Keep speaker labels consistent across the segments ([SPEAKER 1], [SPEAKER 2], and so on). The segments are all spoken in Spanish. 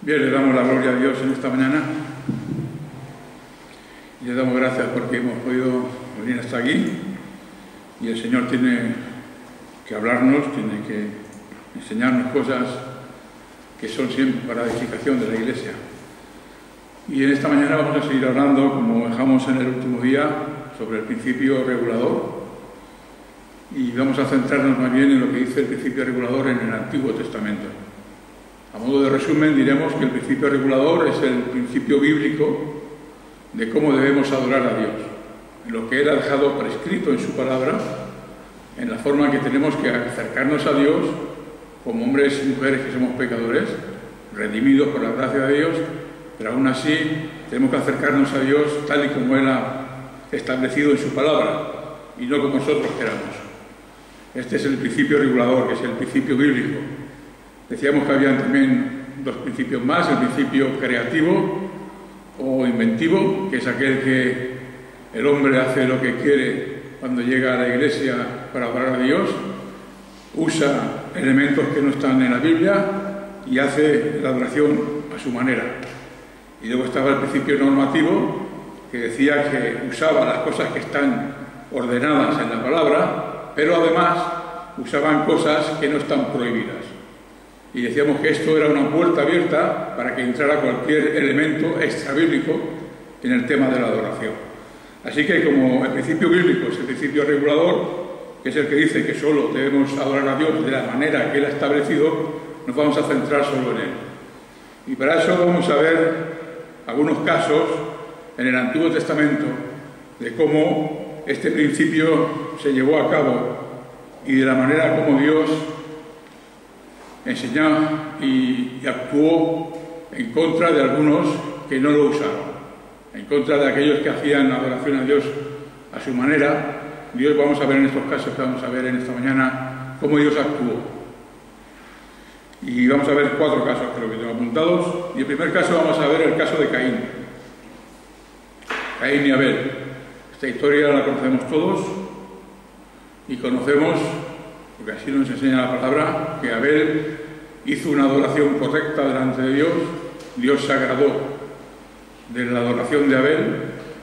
[SPEAKER 1] Bien, le damos la gloria a Dios en esta mañana y le damos gracias porque hemos podido venir hasta aquí y el Señor tiene que hablarnos, tiene que enseñarnos cosas que son siempre para edificación de la Iglesia. Y en esta mañana vamos a seguir hablando, como dejamos en el último día, sobre el principio regulador, y vamos a centrarnos más bien en lo que dice el principio regulador en el Antiguo Testamento. A modo de resumen diremos que el principio regulador es el principio bíblico de cómo debemos adorar a Dios, en lo que Él ha dejado prescrito en su palabra, en la forma que tenemos que acercarnos a Dios como hombres y mujeres que somos pecadores, redimidos por la gracia de Dios, pero aún así tenemos que acercarnos a Dios tal y como Él ha establecido en su palabra y no como nosotros queramos. Este es el principio regulador, que es el principio bíblico. Decíamos que había también dos principios más, el principio creativo o inventivo, que es aquel que el hombre hace lo que quiere cuando llega a la iglesia para adorar a Dios, usa elementos que no están en la Biblia y hace la adoración a su manera. Y luego estaba el principio normativo, que decía que usaba las cosas que están ordenadas en la palabra, pero además usaban cosas que no están prohibidas. Y decíamos que esto era una puerta abierta para que entrara cualquier elemento extrabíblico en el tema de la adoración. Así que como el principio bíblico es el principio regulador, que es el que dice que solo debemos adorar a Dios de la manera que Él ha establecido, nos vamos a centrar solo en Él. Y para eso vamos a ver algunos casos en el Antiguo Testamento de cómo este principio se llevó a cabo y de la manera como Dios enseñó y actuó en contra de algunos que no lo usaron, en contra de aquellos que hacían adoración a Dios a su manera. Dios, vamos a ver en estos casos que vamos a ver en esta mañana, cómo Dios actuó. Y vamos a ver 4 casos, creo que tengo apuntados. Y el primer caso vamos a ver el caso de Caín. Caín y Abel. Esta historia la conocemos todos y conocemos, porque así nos enseña la palabra, que Abel hizo una adoración correcta delante de Dios, Dios se agradó de la adoración de Abel,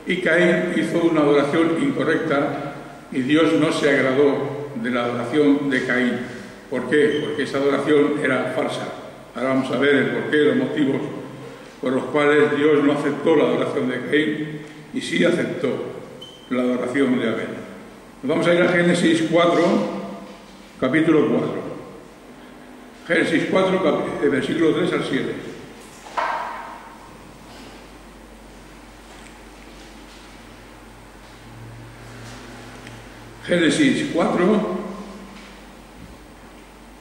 [SPEAKER 1] y Caín hizo una adoración incorrecta y Dios no se agradó de la adoración de Caín. ¿Por qué? Porque esa adoración era falsa. Ahora vamos a ver el porqué, los motivos por los cuales Dios no aceptó la adoración de Caín y sí aceptó la adoración de Abel. Nos vamos a ir a Génesis 4, capítulo 4. Génesis 4, versículo 3 al 7. Génesis 4,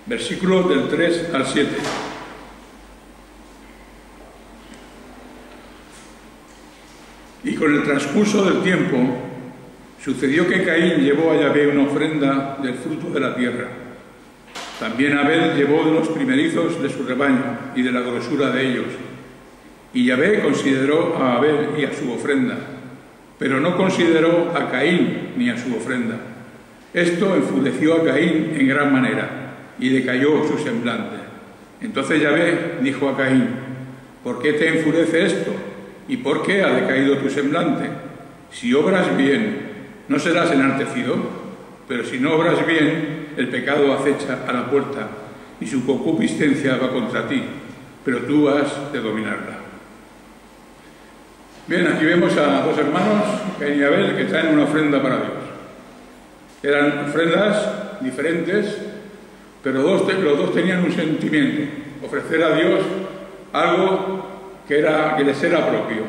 [SPEAKER 1] versículos del 3 al 7. Y con el transcurso del tiempo, sucedió que Caín llevó a Yahvé una ofrenda del fruto de la tierra. También Abel llevó de los primerizos de su rebaño y de la grosura de ellos. Y Yahvé consideró a Abel y a su ofrenda, pero no consideró a Caín ni a su ofrenda. Esto enfureció a Caín en gran manera, y decayó su semblante. Entonces Yahvé dijo a Caín: ¿por qué te enfurece esto? ¿Y por qué ha decaído tu semblante? Si obras bien, ¿no serás enaltecido? Pero si no obras bien, el pecado acecha a la puerta, y su concupiscencia va contra ti, pero tú has de dominarla. Bien, aquí vemos a dos hermanos, Caín y Abel, que traen una ofrenda para Dios. Eran ofrendas diferentes, pero los dos tenían un sentimiento: ofrecer a Dios algo que les era propio.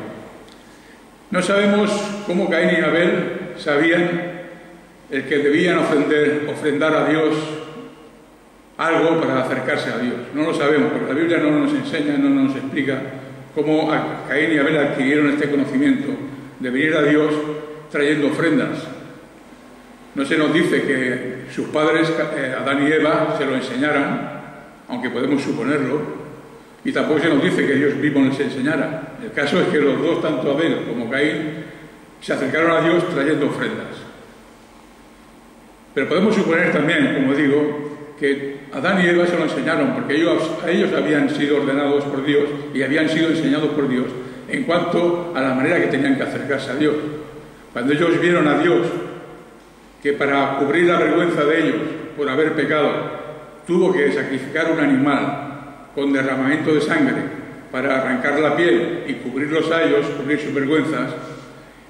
[SPEAKER 1] No sabemos cómo Caín y Abel sabían el que debían ofrendar a Dios algo para acercarse a Dios. No lo sabemos, porque la Biblia no nos enseña, no nos explica cómo Caín y Abel adquirieron este conocimiento de venir a Dios trayendo ofrendas. No se nos dice que sus padres, Adán y Eva, se lo enseñaran, aunque podemos suponerlo, y tampoco se nos dice que Dios mismo les enseñara. El caso es que los dos, tanto Abel como Caín, se acercaron a Dios trayendo ofrendas. Pero podemos suponer también, como digo, que Adán y Eva se lo enseñaron, porque ellos habían sido ordenados por Dios y habían sido enseñados por Dios en cuanto a la manera que tenían que acercarse a Dios. Cuando ellos vieron a Dios, que para cubrir la vergüenza de ellos por haber pecado, tuvo que sacrificar un animal con derramamiento de sangre para arrancar la piel y cubrirlos a ellos, cubrir sus vergüenzas,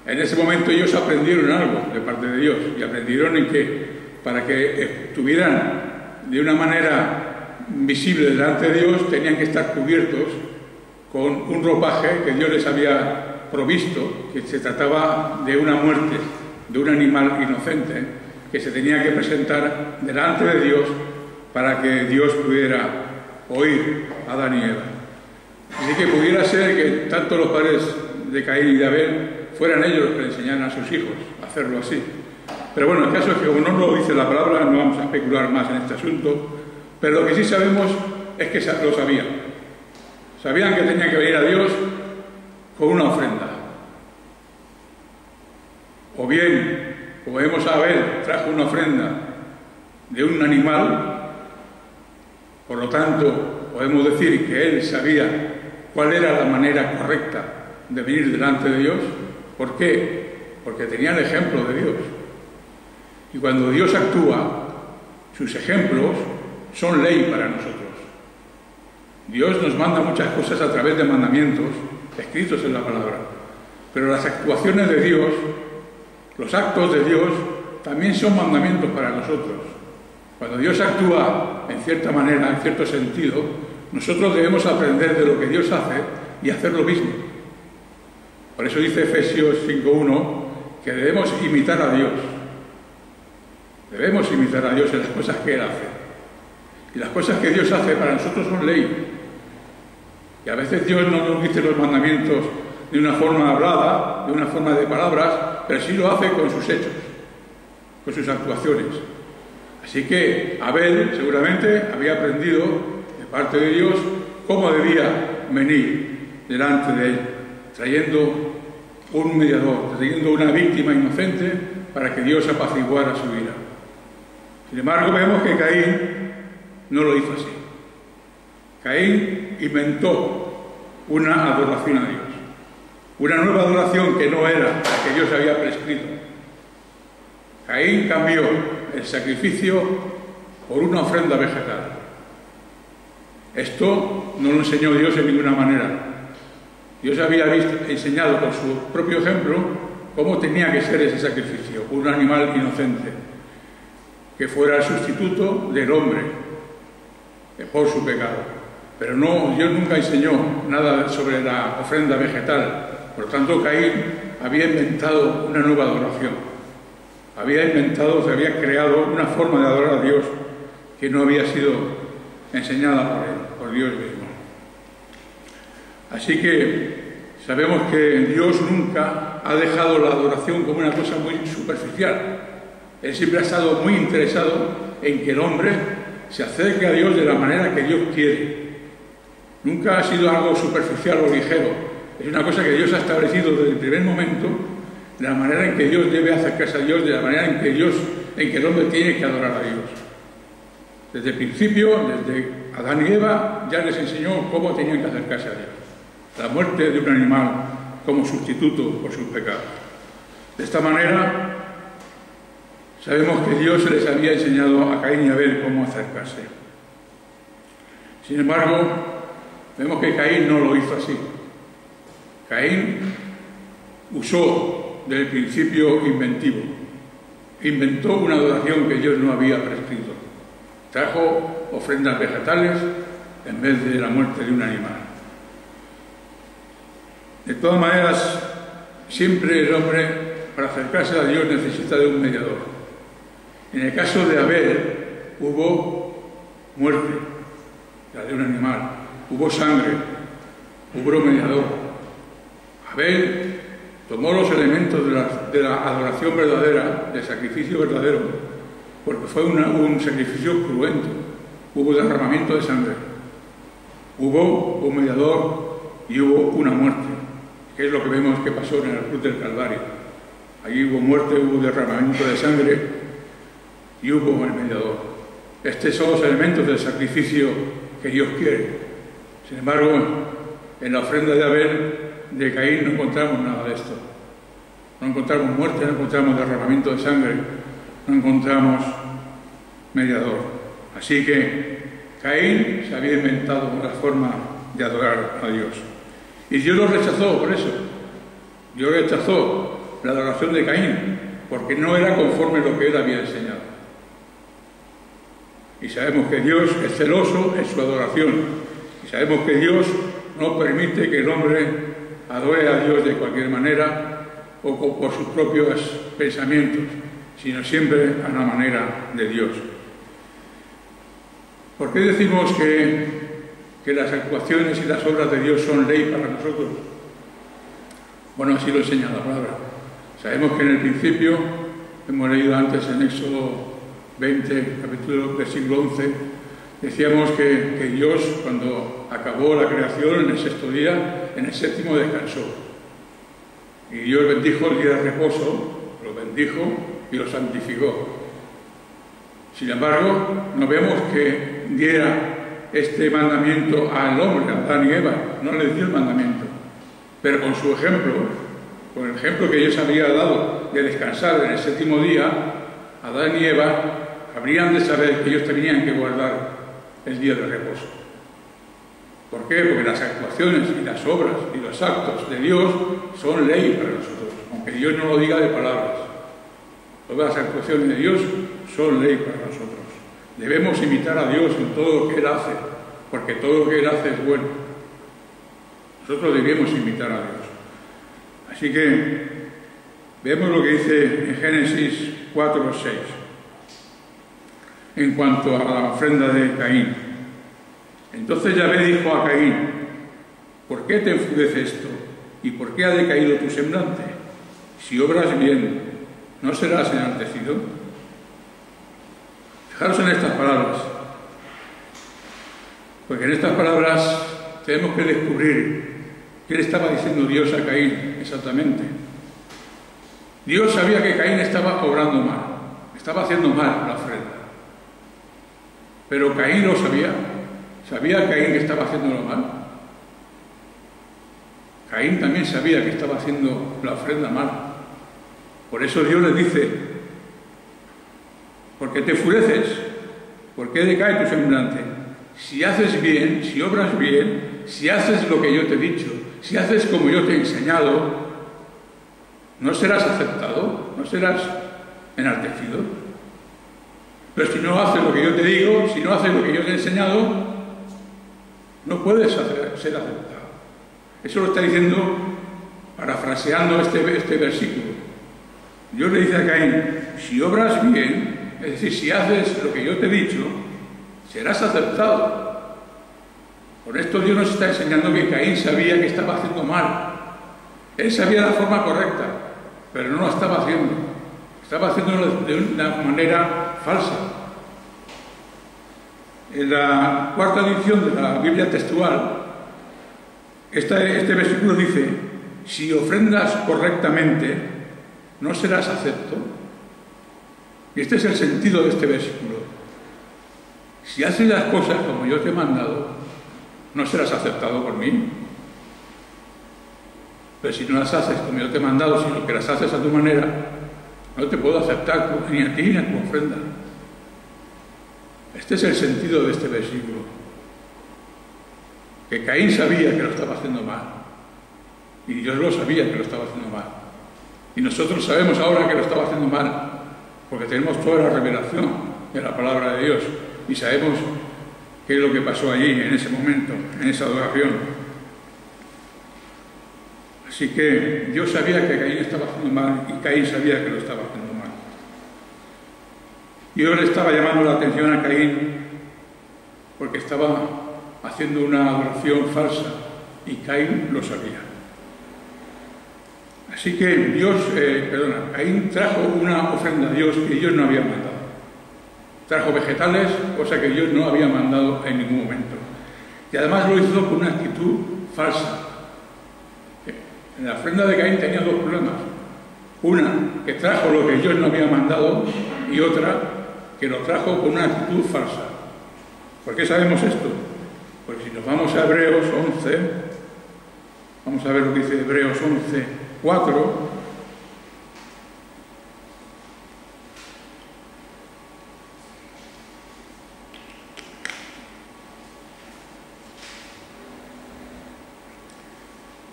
[SPEAKER 1] en ese momento ellos aprendieron algo de parte de Dios, y aprendieron en que para que estuvieran de una manera visible delante de Dios tenían que estar cubiertos con un ropaje que Dios les había provisto, que se trataba de una muerte, de un animal inocente, que se tenía que presentar delante de Dios para que Dios pudiera oír a Adán y Eva. Así que pudiera ser que tanto los padres de Caín y de Abel fueran ellos los que le enseñaran a sus hijos a hacerlo así. Pero bueno, el caso es que como no lo dice la palabra, no vamos a especular más en este asunto, pero lo que sí sabemos es que lo sabían. Sabían que tenían que venir a Dios con una ofrenda. O bien, como vemos a Abel, trajo una ofrenda de un animal, por lo tanto, podemos decir que él sabía cuál era la manera correcta de venir delante de Dios. ¿Por qué? Porque tenía el ejemplo de Dios. Y cuando Dios actúa, sus ejemplos son ley para nosotros. Dios nos manda muchas cosas a través de mandamientos escritos en la palabra, pero las actuaciones de Dios, los actos de Dios, también son mandamientos para nosotros. Cuando Dios actúa en cierta manera, en cierto sentido, nosotros debemos aprender de lo que Dios hace y hacer lo mismo. Por eso dice Efesios 5:1 que debemos imitar a Dios. Debemos imitar a Dios en las cosas que Él hace. Y las cosas que Dios hace para nosotros son ley. Y a veces Dios no nos dice los mandamientos de una forma hablada, de una forma de palabras, pero sí lo hace con sus hechos, con sus actuaciones. Así que Abel seguramente había aprendido de parte de Dios cómo debía venir delante de él, trayendo un mediador, trayendo una víctima inocente para que Dios apaciguara su ira. Sin embargo, vemos que Caín no lo hizo así. Caín inventó una adoración a Dios, una nueva adoración que no era la que Dios había prescrito. Caín cambió el sacrificio por una ofrenda vegetal. Esto no lo enseñó Dios en ninguna manera. Dios había enseñado por su propio ejemplo cómo tenía que ser ese sacrificio, un animal inocente, que fuera el sustituto del hombre por su pecado. Pero no, Dios nunca enseñó nada sobre la ofrenda vegetal. Por lo tanto, Caín había inventado una nueva adoración. Se había creado una forma de adorar a Dios que no había sido enseñada por él, por Dios mismo. Así que sabemos que Dios nunca ha dejado la adoración como una cosa muy superficial. Él siempre ha estado muy interesado en que el hombre se acerque a Dios de la manera que Dios quiere. Nunca ha sido algo superficial o ligero. Es una cosa que Dios ha establecido desde el primer momento, de la manera en que Dios debe acercarse a Dios, de la manera en que el hombre tiene que adorar a Dios. Desde el principio, desde Adán y Eva, ya les enseñó cómo tenían que acercarse a Dios. La muerte de un animal como sustituto por sus pecados. De esta manera, sabemos que Dios les había enseñado a Caín y a Abel cómo acercarse. Sin embargo, vemos que Caín no lo hizo así. Caín usó del principio inventivo. Inventó una adoración que Dios no había prescrito. Trajo ofrendas vegetales en vez de la muerte de un animal. De todas maneras, siempre el hombre, para acercarse a Dios, necesita de un mediador. En el caso de Abel, hubo muerte, la de un animal, hubo sangre, hubo un mediador. Abel tomó los elementos de la adoración verdadera, del sacrificio verdadero, porque fue un sacrificio cruento. Hubo derramamiento de sangre, hubo un mediador y hubo una muerte, que es lo que vemos que pasó en la cruz del Calvario. Allí hubo muerte, hubo derramamiento de sangre y hubo el mediador. Estos son los elementos del sacrificio que Dios quiere. Sin embargo, en la ofrenda de Abel, de Caín, no encontramos nada de esto. No encontramos muerte, no encontramos derramamiento de sangre, no encontramos mediador. Así que Caín se había inventado una forma de adorar a Dios. Y Dios lo rechazó por eso. Dios rechazó la adoración de Caín, porque no era conforme a lo que él había enseñado. Y sabemos que Dios es celoso en su adoración. Y sabemos que Dios no permite que el hombre adore a Dios de cualquier manera o por sus propios pensamientos, sino siempre a la manera de Dios. ¿Por qué decimos que las actuaciones y las obras de Dios son ley para nosotros? Bueno, así lo enseña la palabra. Sabemos que en el principio, hemos leído antes en Éxodo 20, versículo 11, decíamos que Dios, cuando acabó la creación en el sexto día, en el séptimo descansó. Y Dios bendijo el día de reposo, lo bendijo y lo santificó. Sin embargo, no vemos que diera este mandamiento al hombre, a Adán y Eva, no les dio el mandamiento. Pero con su ejemplo, con el ejemplo que Dios había dado de descansar en el séptimo día, Adán y Eva habrían de saber que ellos tenían que guardar el día de reposo. ¿Por qué? Porque las actuaciones y las obras y los actos de Dios son ley para nosotros, aunque Dios no lo diga de palabras. Todas las actuaciones de Dios son ley para nosotros. Debemos imitar a Dios en todo lo que Él hace, porque todo lo que Él hace es bueno. Nosotros debemos imitar a Dios. Así que vemos lo que dice en Génesis 4:6 en cuanto a la ofrenda de Caín. Entonces Yahvé dijo a Caín: ¿por qué te enfurece esto? ¿Y por qué ha decaído tu semblante? Si obras bien, ¿no serás enaltecido? Fijaros en estas palabras, porque en estas palabras tenemos que descubrir qué le estaba diciendo Dios a Caín exactamente. Dios sabía que Caín estaba obrando mal, estaba haciendo mal la ofrenda. Pero Caín lo sabía. ¿Sabía Caín que estaba haciéndolo mal? Caín también sabía que estaba haciendo la ofrenda mal. Por eso Dios le dice: ¿por qué te enfureces? ¿Por qué decae tu semblante? Si haces bien, si obras bien, si haces lo que yo te he dicho, si haces como yo te he enseñado, ¿no serás aceptado? ¿No serás enaltecido? Pero si no haces lo que yo te digo, si no haces lo que yo te he enseñado, no puedes ser aceptado. Eso lo está diciendo, parafraseando este versículo. Dios le dice a Caín: si obras bien, es decir, si haces lo que yo te he dicho, serás aceptado. Por esto Dios nos está enseñando que Caín sabía que estaba haciendo mal. Él sabía la forma correcta, pero no lo estaba haciendo. Estaba haciéndolo de una manera falsa. En la cuarta edición de la Biblia textual, este versículo dice: si ofrendas correctamente, no serás acepto. Y este es el sentido de este versículo. Si haces las cosas como yo te he mandado, no serás aceptado por mí. Pero si no las haces como yo te he mandado, sino que las haces a tu manera, no te puedo aceptar ni a ti ni a tu ofrenda. Este es el sentido de este versículo. Que Caín sabía que lo estaba haciendo mal. Y Dios lo sabía que lo estaba haciendo mal. Y nosotros sabemos ahora que lo estaba haciendo mal, porque tenemos toda la revelación de la palabra de Dios. Y sabemos qué es lo que pasó allí, en ese momento, en esa adoración. Así que Dios sabía que Caín estaba haciendo mal y Caín sabía que lo estaba haciendo mal. Dios le estaba llamando la atención a Caín porque estaba haciendo una adoración falsa y Caín lo sabía. Así que Caín trajo una ofrenda a Dios que Dios no había mandado. Trajo vegetales, cosa que Dios no había mandado en ningún momento. Y además lo hizo con una actitud falsa. En la ofrenda de Caín tenía dos problemas. Una, que trajo lo que Dios no había mandado, y otra, que lo trajo con una actitud falsa. ¿Por qué sabemos esto? Porque si nos vamos a Hebreos 11, vamos a ver lo que dice Hebreos 11, 4.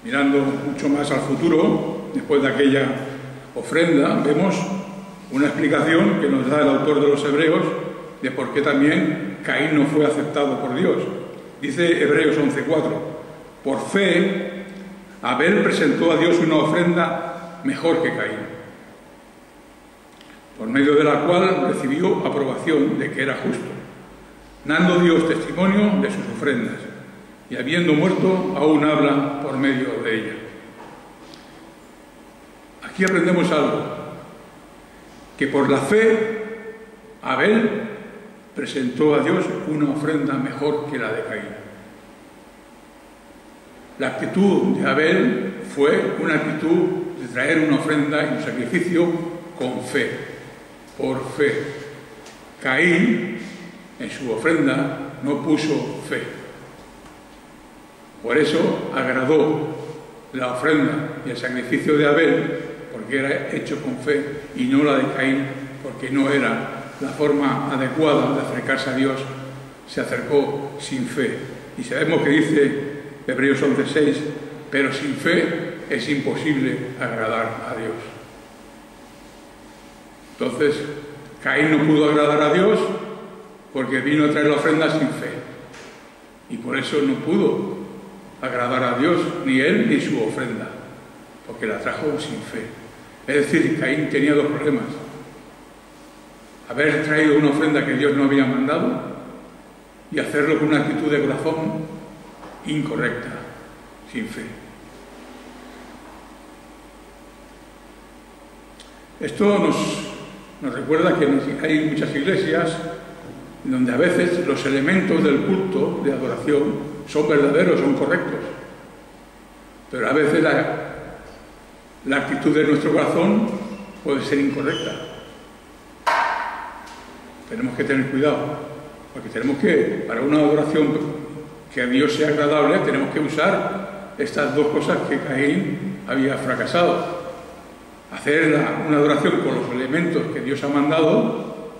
[SPEAKER 1] Mirando mucho más al futuro, después de aquella ofrenda, vemos una explicación que nos da el autor de los Hebreos de por qué también Caín no fue aceptado por Dios. Dice Hebreos 11:4, por fe, Abel presentó a Dios una ofrenda mejor que Caín, por medio de la cual recibió aprobación de que era justo, dando Dios testimonio de sus ofrendas, y habiendo muerto, aún habla por medio de ella. Aquí aprendemos algo, que por la fe Abel presentó a Dios una ofrenda mejor que la de Caín. La actitud de Abel fue una actitud de traer una ofrenda y un sacrificio con fe, por fe. Caín, en su ofrenda, no puso fe. Por eso agradó la ofrenda y el sacrificio de Abel, porque era hecho con fe, y no la de Caín, porque no era la forma adecuada de acercarse a Dios. Se acercó sin fe. Y sabemos que dice Hebreos 11:6, pero sin fe es imposible agradar a Dios. Entonces, Caín no pudo agradar a Dios porque vino a traer la ofrenda sin fe. Y por eso no pudo agradar a Dios, ni él ni su ofrenda, porque la trajo sin fe. Es decir, Caín tenía dos problemas: haber traído una ofrenda que Dios no había mandado y hacerlo con una actitud de corazón incorrecta, sin fe. Esto nos recuerda que hay muchas iglesias donde a veces los elementos del culto, de adoración, son verdaderos, son correctos, pero a veces la actitud de nuestro corazón puede ser incorrecta. Tenemos que tener cuidado, porque tenemos que, para una adoración que a Dios sea agradable, tenemos que usar estas dos cosas que Caín había fracasado: hacer una adoración con los elementos que Dios ha mandado,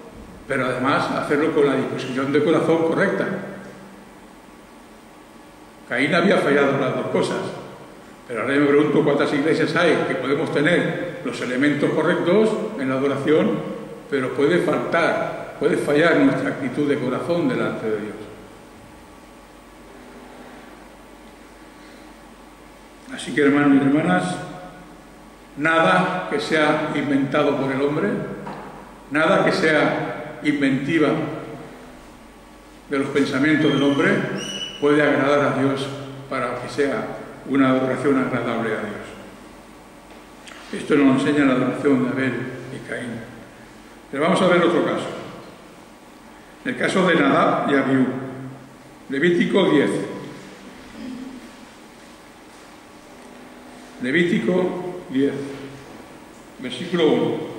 [SPEAKER 1] pero además hacerlo con la disposición de corazón correcta. Caín había fallado las dos cosas, pero ahora yo me pregunto cuántas iglesias hay que podemos tener los elementos correctos en la adoración, pero puede fallar nuestra actitud de corazón delante de Dios. Así que, hermanos y hermanas, nada que sea inventado por el hombre, nada que sea inventiva de los pensamientos del hombre, puede agradar a Dios para que sea una adoración agradable a Dios. Esto nos enseña la adoración de Abel y Caín. Pero vamos a ver otro caso. El caso de Nadab y Abiú. Levítico 10. Levítico 10, versículo 1.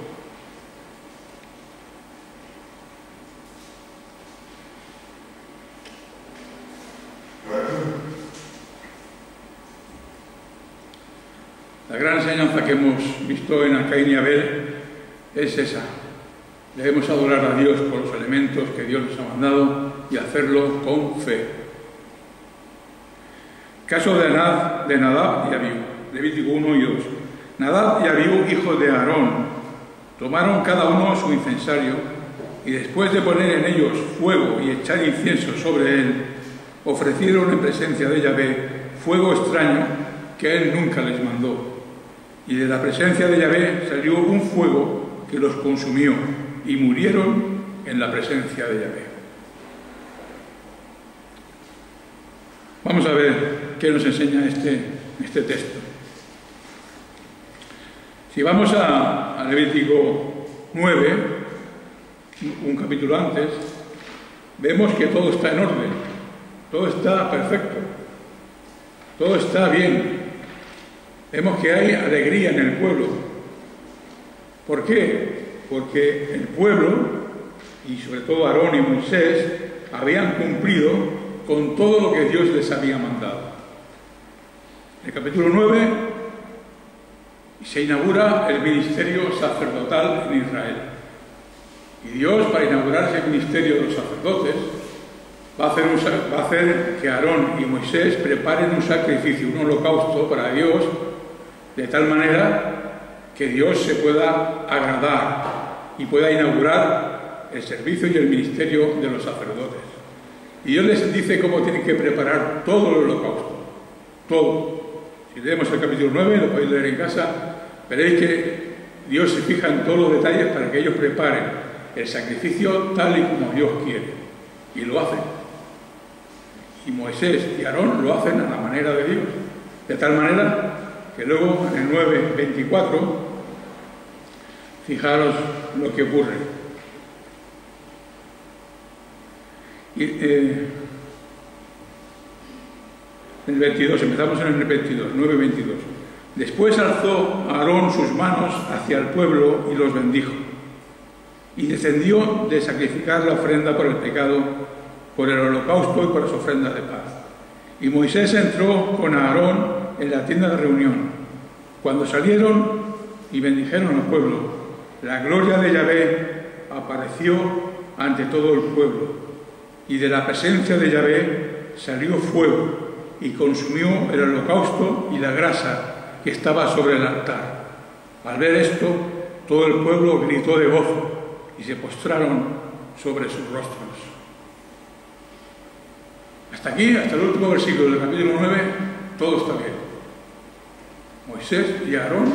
[SPEAKER 1] La gran enseñanza que hemos visto en Caín y Abel es esa. Debemos adorar a Dios por los elementos que Dios nos ha mandado y hacerlo con fe. Caso de Nadab y Abiú, Levítico 1 y 2. Nadab y Abiú, hijos de Aarón, tomaron cada uno su incensario y después de poner en ellos fuego y echar incienso sobre él, ofrecieron en presencia de Yahvé fuego extraño que él nunca les mandó. Y de la presencia de Yahvé salió un fuego que los consumió y murieron en la presencia de Yahvé. Vamos a ver qué nos enseña este texto. Si vamos a Levítico 9, un capítulo antes, vemos que todo está en orden, todo está perfecto, todo está bien. Vemos que hay alegría en el pueblo. ¿Por qué? Porque el pueblo y sobre todo Aarón y Moisés, habían cumplido con todo lo que Dios les había mandado. En el capítulo 9 se inaugura el ministerio sacerdotal en Israel. Y Dios, para inaugurar ese ministerio de los sacerdotes, va a hacer que Aarón y Moisés preparen un sacrificio, un holocausto para Dios, de tal manera que Dios se pueda agradar y pueda inaugurar el servicio y el ministerio de los sacerdotes. Y Dios les dice cómo tienen que preparar todo el holocausto, todo. Si leemos el capítulo 9, lo podéis leer en casa, veréis que Dios se fija en todos los detalles para que ellos preparen el sacrificio tal y como Dios quiere. Y lo hacen. Y Moisés y Aarón lo hacen a la manera de Dios. De tal manera que luego en el 9:24, fijaros lo que ocurre. El 22, empezamos en el 22, 9:22. Después alzó Aarón sus manos hacia el pueblo y los bendijo. Y descendió de sacrificar la ofrenda por el pecado, por el holocausto y por las ofrendas de paz. Y Moisés entró con Aarón en la tienda de reunión. Cuando salieron y bendijeron al pueblo, la gloria de Yahvé apareció ante todo el pueblo. Y de la presencia de Yahvé salió fuego y consumió el holocausto y la grasa que estaba sobre el altar. Al ver esto, todo el pueblo gritó de gozo y se postraron sobre sus rostros. Hasta aquí, hasta el último versículo del capítulo 9, todo está bien. Moisés y Aarón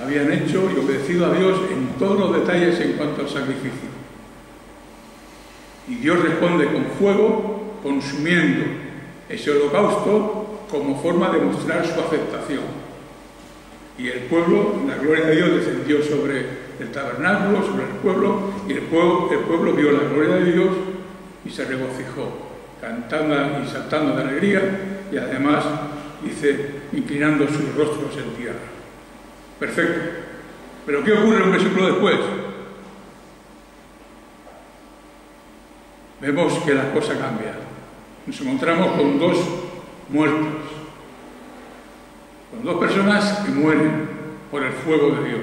[SPEAKER 1] habían hecho y obedecido a Dios en todos los detalles en cuanto al sacrificio. Y Dios responde con fuego, consumiendo ese holocausto como forma de mostrar su aceptación. Y el pueblo, la gloria de Dios descendió sobre el tabernáculo, sobre el pueblo, y el pueblo vio la gloria de Dios y se regocijó, cantando y saltando de alegría, y además, dice, inclinando sus rostros en tierra. Perfecto. Pero ¿qué ocurre un versículo después? Vemos que la cosa cambia. Nos encontramos con dos muertos, con dos personas que mueren por el fuego de Dios.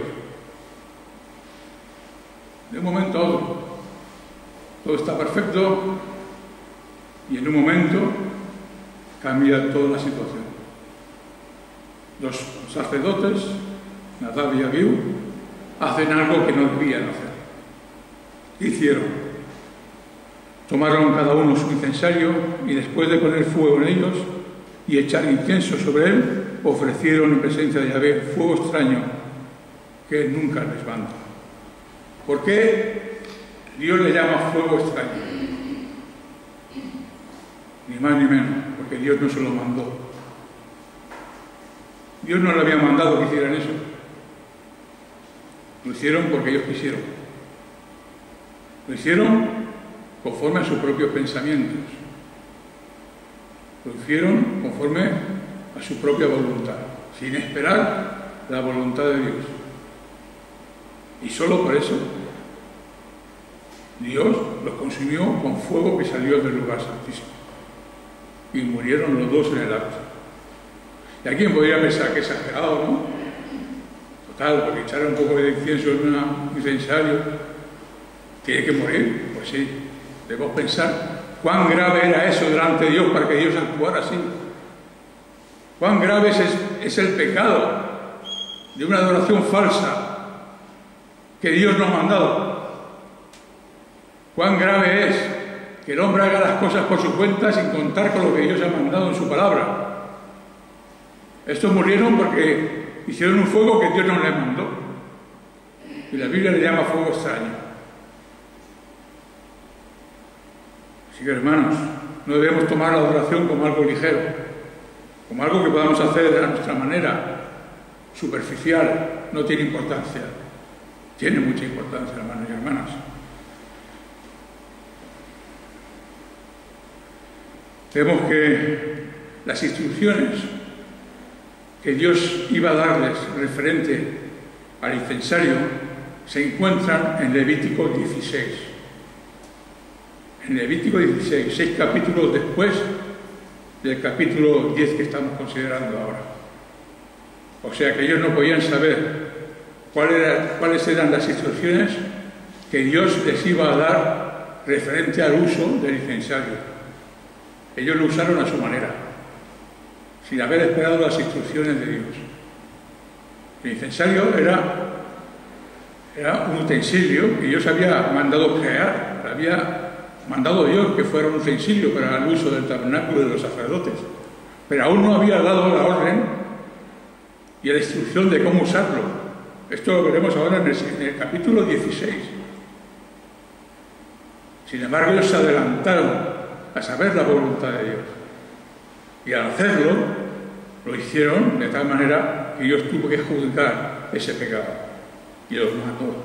[SPEAKER 1] De un momento a otro, todo está perfecto y en un momento cambia toda la situación. Los sacerdotes, Nadab y Abiú, hacen algo que no debían hacer. ¿Qué hicieron? Tomaron cada uno su incensario y después de poner fuego en ellos y echar incienso sobre él, ofrecieron en presencia de Yahvé fuego extraño que él nunca les manda. ¿Por qué Dios le llama fuego extraño? Ni más ni menos, porque Dios no se lo mandó. Dios no le había mandado que hicieran eso. Lo hicieron porque ellos quisieron. Lo hicieron conforme a sus propios pensamientos. Lo hicieron conforme a su propia voluntad, sin esperar la voluntad de Dios. Y solo por eso Dios los consumió con fuego que salió del lugar santísimo. Y murieron los dos en el acto. Y alguien podría pensar que exagerado, ¿no? Total, porque echar un poco de incienso en un incensario tiene que morir. Pues sí. Debemos pensar cuán grave era eso delante de Dios para que Dios actuara así. Cuán grave es el pecado de una adoración falsa que Dios nos ha mandado. Cuán grave es que el hombre haga las cosas por su cuenta sin contar con lo que Dios ha mandado en su palabra. Estos murieron porque hicieron un fuego que Dios no les mandó. Y la Biblia le llama fuego extraño. Así que, hermanos, no debemos tomar la adoración como algo ligero, como algo que podamos hacer a nuestra manera, superficial. No tiene importancia. Tiene mucha importancia, hermanos y hermanas. Vemos que las instrucciones que Dios iba a darles referente al incensario se encuentran en Levítico 16. en Levítico 16, 6 capítulos después del capítulo 10 que estamos considerando ahora. O sea que ellos no podían saber cuáles eran las instrucciones que Dios les iba a dar referente al uso del incensario. Ellos lo usaron a su manera, sin haber esperado las instrucciones de Dios. El incensario era un utensilio que Dios había mandado crear, había mandado Dios que fuera un utensilio para el uso del tabernáculo de los sacerdotes, pero aún no había dado la orden y la instrucción de cómo usarlo. Esto lo veremos ahora en el capítulo 16. Sin embargo, ellos se adelantaron a saber la voluntad de Dios. Y al hacerlo, lo hicieron de tal manera que Dios tuvo que juzgar ese pecado. Y los mató.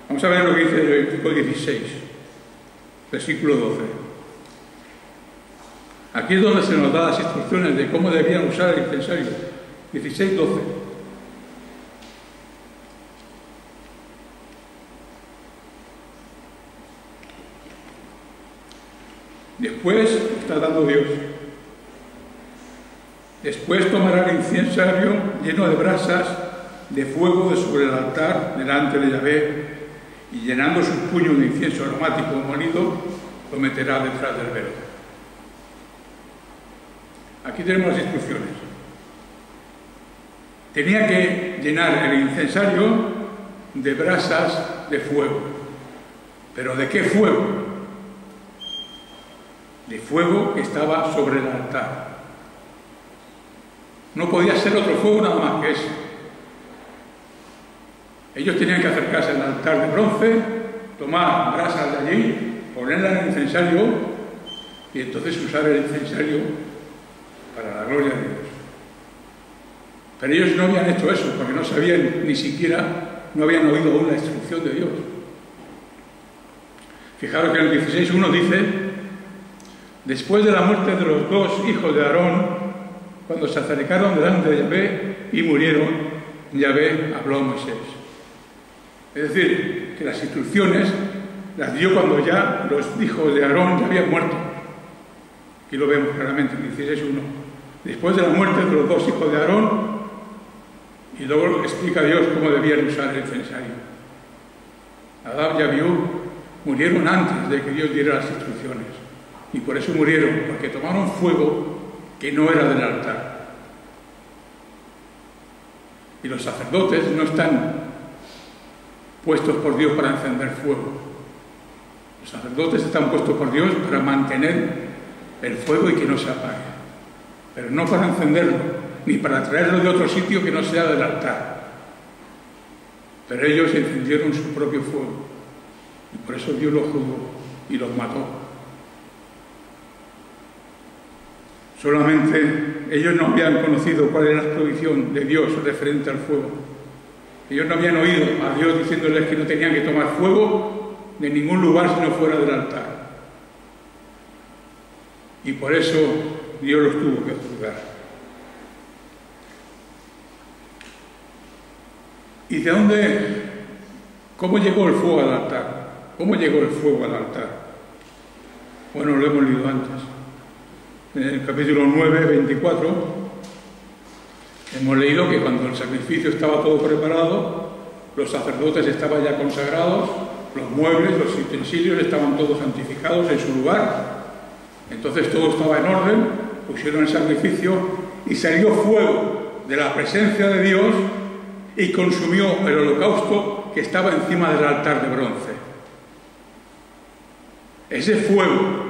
[SPEAKER 1] Vamos a ver lo que dice el Levítico 16, versículo 12. Aquí es donde se nos da las instrucciones de cómo debían usar el incensario. 16, 12. Después, está dando Dios, después tomará el incensario lleno de brasas de fuego de sobre el altar delante de Yahvé, y llenando sus puños de incienso aromático molido, lo meterá detrás del velo. Aquí tenemos las instrucciones. Tenía que llenar el incensario de brasas de fuego. ¿Pero de qué fuego? De fuego que estaba sobre el altar. No podía ser otro fuego nada más que ese. Ellos tenían que acercarse al altar de bronce, tomar brasas de allí, ponerlas en el incensario y entonces usar el incensario para la gloria de Dios. Pero ellos no habían hecho eso porque no sabían ni siquiera, no habían oído aún la instrucción de Dios. Fijaros que en el 16:1 dice: después de la muerte de los dos hijos de Aarón, cuando se acercaron delante de Yahvé y murieron, Yahvé habló a Moisés. Es decir, que las instrucciones las dio cuando ya los hijos de Aarón ya habían muerto. Aquí lo vemos claramente en 16:1. Después de la muerte de los dos hijos de Aarón, y luego explica Dios cómo debían usar el incensario. Nadab y Abiú murieron antes de que Dios diera las instrucciones. Y por eso murieron, porque tomaron fuego que no era del altar. Y los sacerdotes no están puestos por Dios para encender fuego. Los sacerdotes están puestos por Dios para mantener el fuego y que no se apague, pero no para encenderlo, ni para traerlo de otro sitio que no sea del altar. Pero ellos encendieron su propio fuego, y por eso Dios los juzgó y los mató. Solamente ellos no habían conocido cuál era la provisión de Dios referente al fuego. Ellos no habían oído a Dios diciéndoles que no tenían que tomar fuego de ningún lugar si no fuera del altar. Y por eso Dios los tuvo que juzgar. ¿Y de dónde? ¿Cómo llegó el fuego al altar? ¿Cómo llegó el fuego al altar? Bueno, lo hemos leído antes. En el capítulo 9, 24, hemos leído que cuando el sacrificio estaba todo preparado, los sacerdotes estaban ya consagrados, los muebles, los utensilios estaban todos santificados en su lugar. Entonces todo estaba en orden, pusieron el sacrificio y salió fuego de la presencia de Dios y consumió el holocausto que estaba encima del altar de bronce. Ese fuego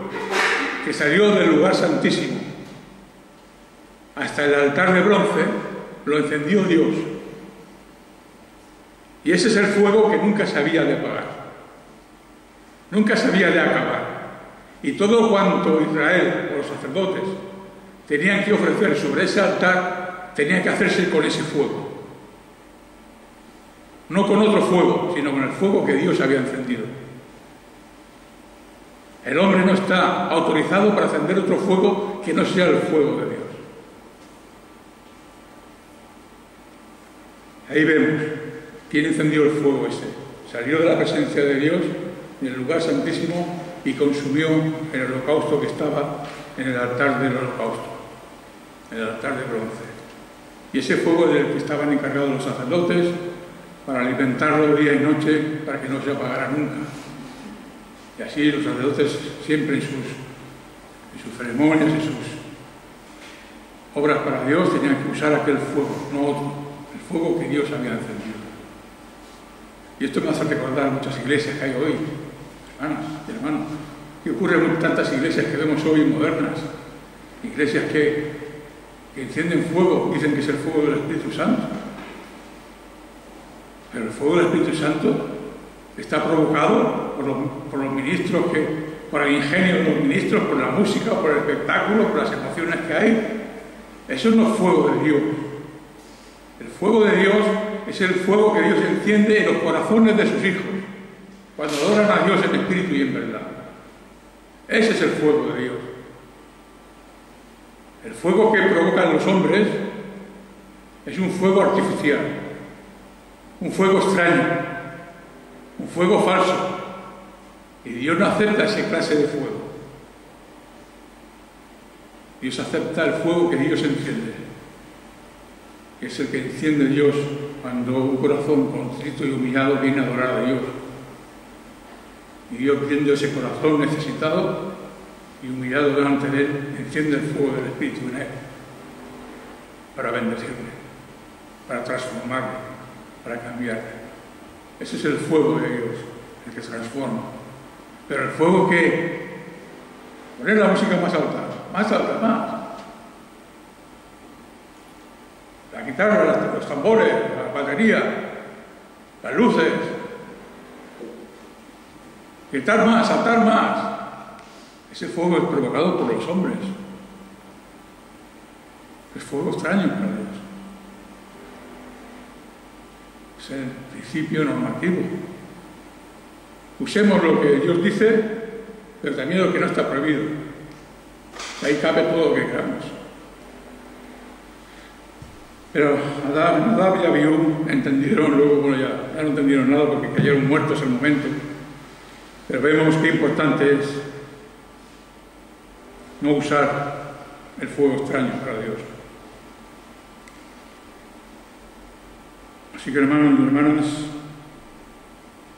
[SPEAKER 1] que salió del lugar santísimo hasta el altar de bronce lo encendió Dios. Y ese es el fuego que nunca se había de apagar, nunca se había de acabar. Y todo cuanto Israel o los sacerdotes tenían que ofrecer sobre ese altar tenía que hacerse con ese fuego. No con otro fuego, sino con el fuego que Dios había encendido. El hombre no está autorizado para encender otro fuego que no sea el fuego de Dios. Ahí vemos quién encendió el fuego ese salió de la presencia de Dios en el lugar santísimo y consumió el holocausto que estaba en el altar del holocausto, en el altar de bronce. Y ese fuego del que estaban encargados los sacerdotes para alimentarlo día y noche para que no se apagara nunca. Y así los sacerdotes siempre en sus ceremonias, en sus obras para Dios, tenían que usar aquel fuego, no otro, el fuego que Dios había encendido. Y esto me hace recordar muchas iglesias que hay hoy, hermanas y hermanos. ¿Qué ocurre en tantas iglesias que vemos hoy modernas? Iglesias que encienden fuego, dicen que es el fuego del Espíritu Santo. Pero el fuego del Espíritu Santo está provocado por los ministros, por el ingenio de los ministros, por la música, por el espectáculo, por las emociones que hay. Eso no es fuego de Dios. El fuego de Dios es el fuego que Dios enciende en los corazones de sus hijos, cuando adoran a Dios en espíritu y en verdad. Ese es el fuego de Dios. El fuego que provocan los hombres es un fuego artificial, un fuego extraño, un fuego falso. Y Dios no acepta esa clase de fuego. Dios acepta el fuego que Dios enciende, que es el que enciende Dios cuando un corazón contrito y humillado viene a adorar a Dios. Y Dios, viendo ese corazón necesitado y humillado delante de Él, enciende el fuego del Espíritu en Él para bendecirle, para transformarle, para cambiarle. Ese es el fuego de Dios, el que transforma. Pero el fuego que poner la música más alta, más. La guitarra, los tambores, la batería, las luces. Gritar más, saltar más. Ese fuego es provocado por los hombres. Es fuego extraño para Dios. Es el principio normativo. Usemos lo que Dios dice, pero también lo que no está prohibido. Ahí cabe todo lo que queramos. Pero Nadab y Abiú entendieron, luego bueno, ya no entendieron nada porque cayeron muertos al momento. Pero vemos qué importante es no usar el fuego extraño para Dios. Así que, hermanos y hermanas,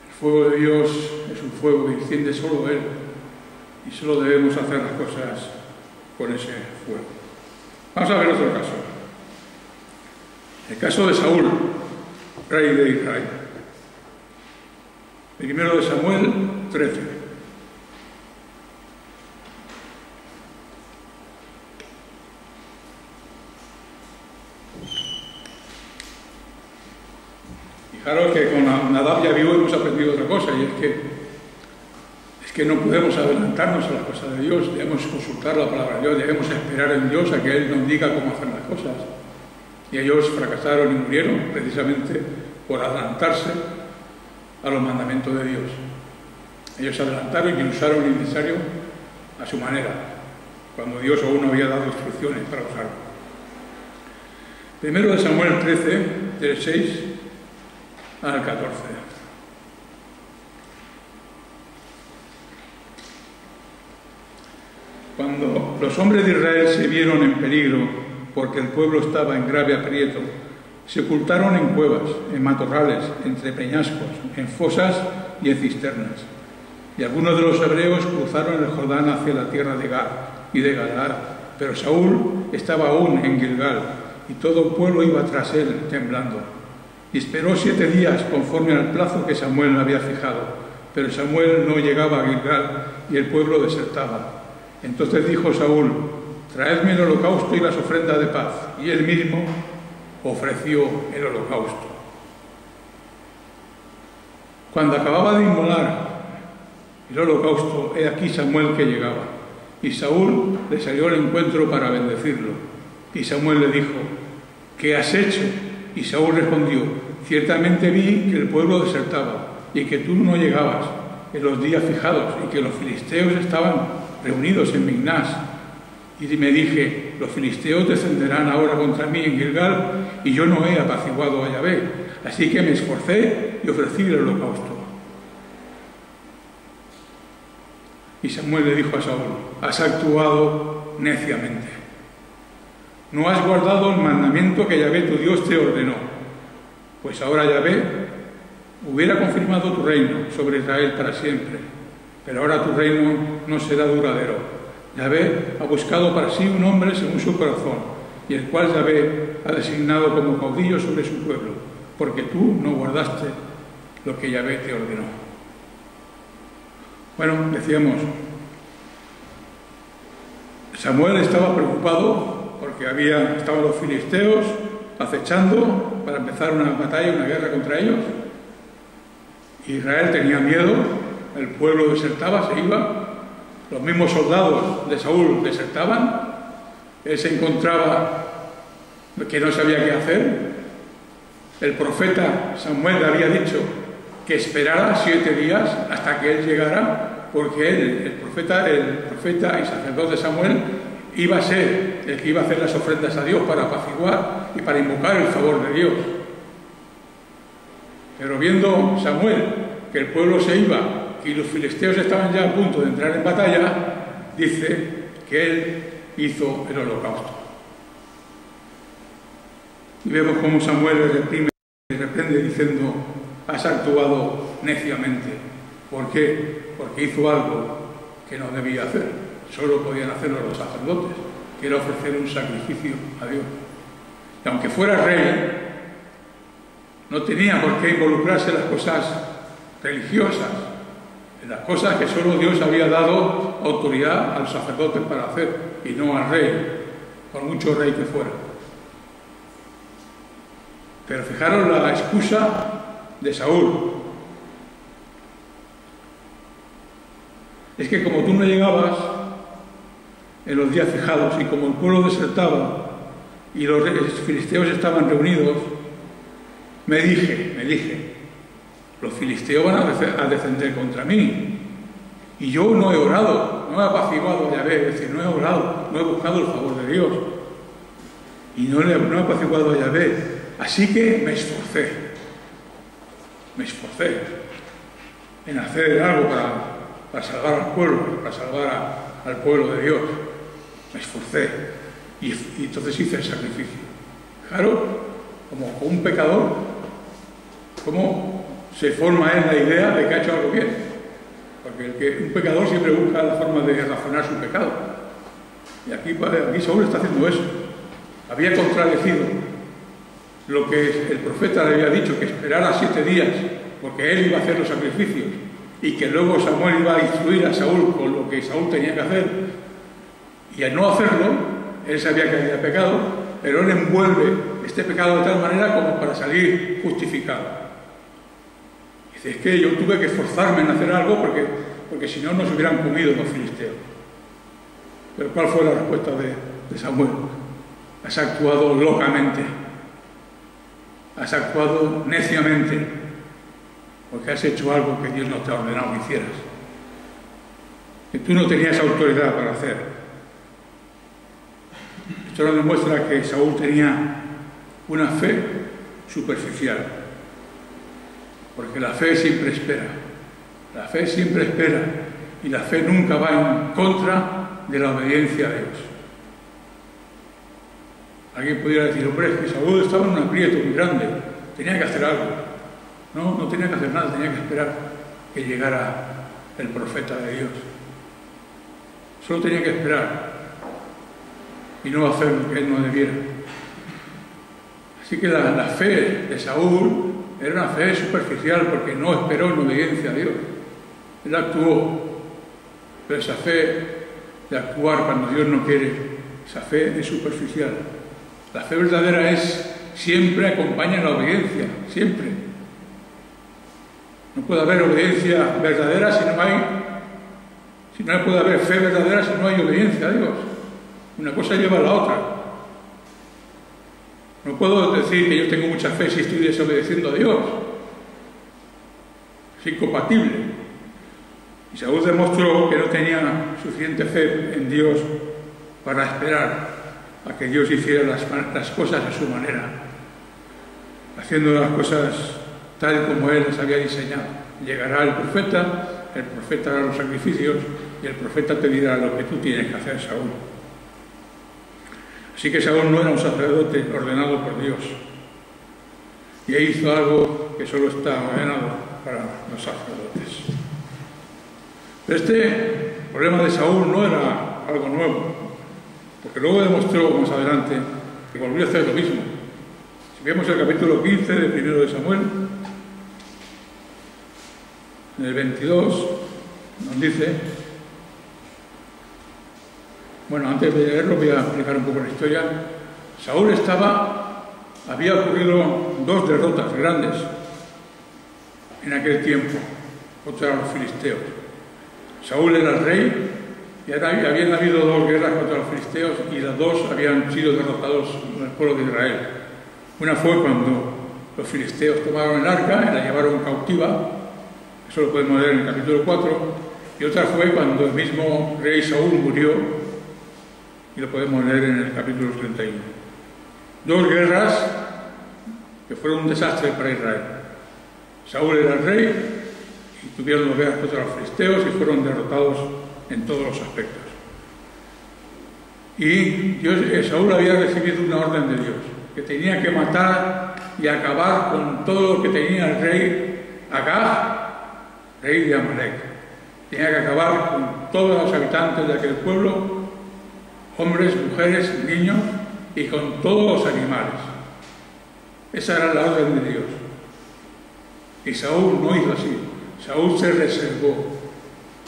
[SPEAKER 1] el fuego de Dios es un fuego que enciende solo Él y solo debemos hacer las cosas con ese fuego. Vamos a ver otro caso. El caso de Saúl, rey de Israel. Primero de Samuel 13. Fijaros que con Nadab y Abiú hemos aprendido otra cosa, y es que no podemos adelantarnos a las cosas de Dios, debemos consultar la palabra de Dios, debemos esperar en Dios a que Él nos diga cómo hacer las cosas. Y ellos fracasaron y murieron precisamente por adelantarse a los mandamientos de Dios. Ellos se adelantaron y usaron el incensario a su manera, cuando Dios aún no había dado instrucciones para usarlo. Primero de Samuel 13, del 6 al 14. Cuando los hombres de Israel se vieron en peligro porque el pueblo estaba en grave aprieto, se ocultaron en cuevas, en matorrales, entre peñascos, en fosas y en cisternas. Y algunos de los hebreos cruzaron el Jordán hacia la tierra de Gad y de Galaad, pero Saúl estaba aún en Gilgal, y todo el pueblo iba tras él, temblando. Y esperó 7 días conforme al plazo que Samuel había fijado, pero Samuel no llegaba a Gilgal y el pueblo desertaba. Entonces dijo Saúl: traedme el holocausto y las ofrendas de paz. Y él mismo ofreció el holocausto. Cuando acababa de inmolar el holocausto, he aquí Samuel que llegaba. Y Saúl le salió al encuentro para bendecirlo. Y Samuel le dijo: ¿qué has hecho? Y Saúl respondió: ciertamente vi que el pueblo desertaba y que tú no llegabas en los días fijados y que los filisteos estaban reunidos en Mignás. Y me dije: los filisteos descenderán ahora contra mí en Gilgal y yo no he apaciguado a Yahvé. Así que me esforcé y ofrecí el holocausto. Y Samuel le dijo a Saúl: has actuado neciamente. No has guardado el mandamiento que Yahvé tu Dios te ordenó. Pues ahora Yahvé hubiera confirmado tu reino sobre Israel para siempre, pero ahora tu reino no será duradero. Yahvé ha buscado para sí un hombre según su corazón, y el cual Yahvé ha designado como caudillo sobre su pueblo, porque tú no guardaste lo que Yahvé te ordenó. Bueno, decíamos, Samuel estaba preocupado porque estaban los filisteos acechando para empezar una batalla, una guerra contra ellos. Israel tenía miedo, el pueblo desertaba, se iba, los mismos soldados de Saúl desertaban, él se encontraba que no sabía qué hacer. El profeta Samuel le había dicho que esperara 7 días hasta que él llegara, porque él, el profeta y sacerdote Samuel, iba a ser el que iba a hacer las ofrendas a Dios para apaciguar y para invocar el favor de Dios. Pero viendo Samuel que el pueblo se iba y los filisteos estaban ya a punto de entrar en batalla, dice que él hizo el holocausto. Y vemos cómo Samuel le reprende diciendo: has actuado neciamente. ¿Por qué? Porque hizo algo que no debía hacer. Solo podían hacerlo los sacerdotes, que era ofrecer un sacrificio a Dios. Y aunque fuera rey, no tenía por qué involucrarse en las cosas religiosas, en las cosas que solo Dios había dado autoridad a los sacerdotes para hacer, y no al rey, por mucho rey que fuera. Pero fijaros la excusa de Saúl. Es que como tú no llegabas en los días fijados, y como el pueblo desertaba y los filisteos estaban reunidos, me dije, los filisteos van a descender contra mí, y yo no he orado, no he apaciguado a Yahvé, es decir, no he orado, no he buscado el favor de Dios, y no he apaciguado a Yahvé, así que me esforcé en hacer algo para salvar al pueblo, para salvar al pueblo de Dios. Me esforcé y entonces hice el sacrificio. Fijaros, como un pecador, cómo se forma él la idea de que ha hecho algo bien. Porque un pecador siempre busca la forma de razonar su pecado. Y aquí Saúl está haciendo eso. Había contradecido lo que el profeta le había dicho, que esperara 7 días, porque él iba a hacer los sacrificios, y que luego Samuel iba a instruir a Saúl con lo que Saúl tenía que hacer. Y al no hacerlo, él sabía que había pecado, pero él envuelve este pecado de tal manera como para salir justificado. Dice: es que yo tuve que esforzarme en hacer algo porque si no nos hubieran comido los filisteos. Pero ¿cuál fue la respuesta de Samuel? Has actuado locamente, has actuado neciamente, porque has hecho algo que Dios no te ha ordenado que hicieras, que tú no tenías autoridad para hacer. Esto nos demuestra que Saúl tenía una fe superficial, porque la fe siempre espera, y la fe nunca va en contra de la obediencia a Dios. Alguien pudiera decir: hombre, es que Saúl estaba en un aprieto muy grande, tenía que hacer algo. No tenía que hacer nada, tenía que esperar que llegara el profeta de Dios. Solo tenía que esperar y no hacer lo que él no debiera. Así que la fe de Saúl era una fe superficial, porque no esperó en obediencia a Dios. Él actuó, pero esa fe de actuar cuando Dios no quiere, esa fe es superficial. La fe verdadera siempre acompaña la obediencia, siempre. No puede haber obediencia verdadera no puede haber fe verdadera si no hay obediencia a Dios. Una cosa lleva a la otra. No puedo decir que yo tengo mucha fe si estoy desobedeciendo a Dios. Es incompatible. Y Saúl demostró que no tenía suficiente fe en Dios para esperar a que Dios hiciera las cosas a su manera, haciendo las cosas tal como él las había diseñado. Llegará el profeta hará los sacrificios, y el profeta te dirá lo que tú tienes que hacer, Saúl. Así que Saúl no era un sacerdote ordenado por Dios, y él hizo algo que solo está ordenado para los sacerdotes. Pero este problema de Saúl no era algo nuevo, porque luego demostró más adelante que volvió a hacer lo mismo. Si vemos el capítulo 15 del primero de Samuel, en el 22, nos dice, bueno, antes de leerlo voy a explicar un poco la historia. Saúl había ocurrido 2 derrotas grandes en aquel tiempo contra los filisteos. Saúl era el rey y habían habido 2 guerras contra los filisteos y las 2 habían sido derrotados en el pueblo de Israel. Una fue cuando los filisteos tomaron el arca y la llevaron cautiva, eso lo podemos leer en el capítulo 4, y otra fue cuando el mismo rey Saúl murió, y lo podemos leer en el capítulo 31. 2 guerras que fueron un desastre para Israel. Saúl era el rey y tuvieron las guerras contra los filisteos y fueron derrotados en todos los aspectos. Y Saúl había recibido una orden de Dios, que tenía que matar y acabar con todo lo que tenía el rey Agag, rey de Amalek. Tenía que acabar con todos los habitantes de aquel pueblo, hombres, mujeres, niños, y con todos los animales. Esa era la orden de Dios. Y Saúl no hizo así. Saúl se reservó.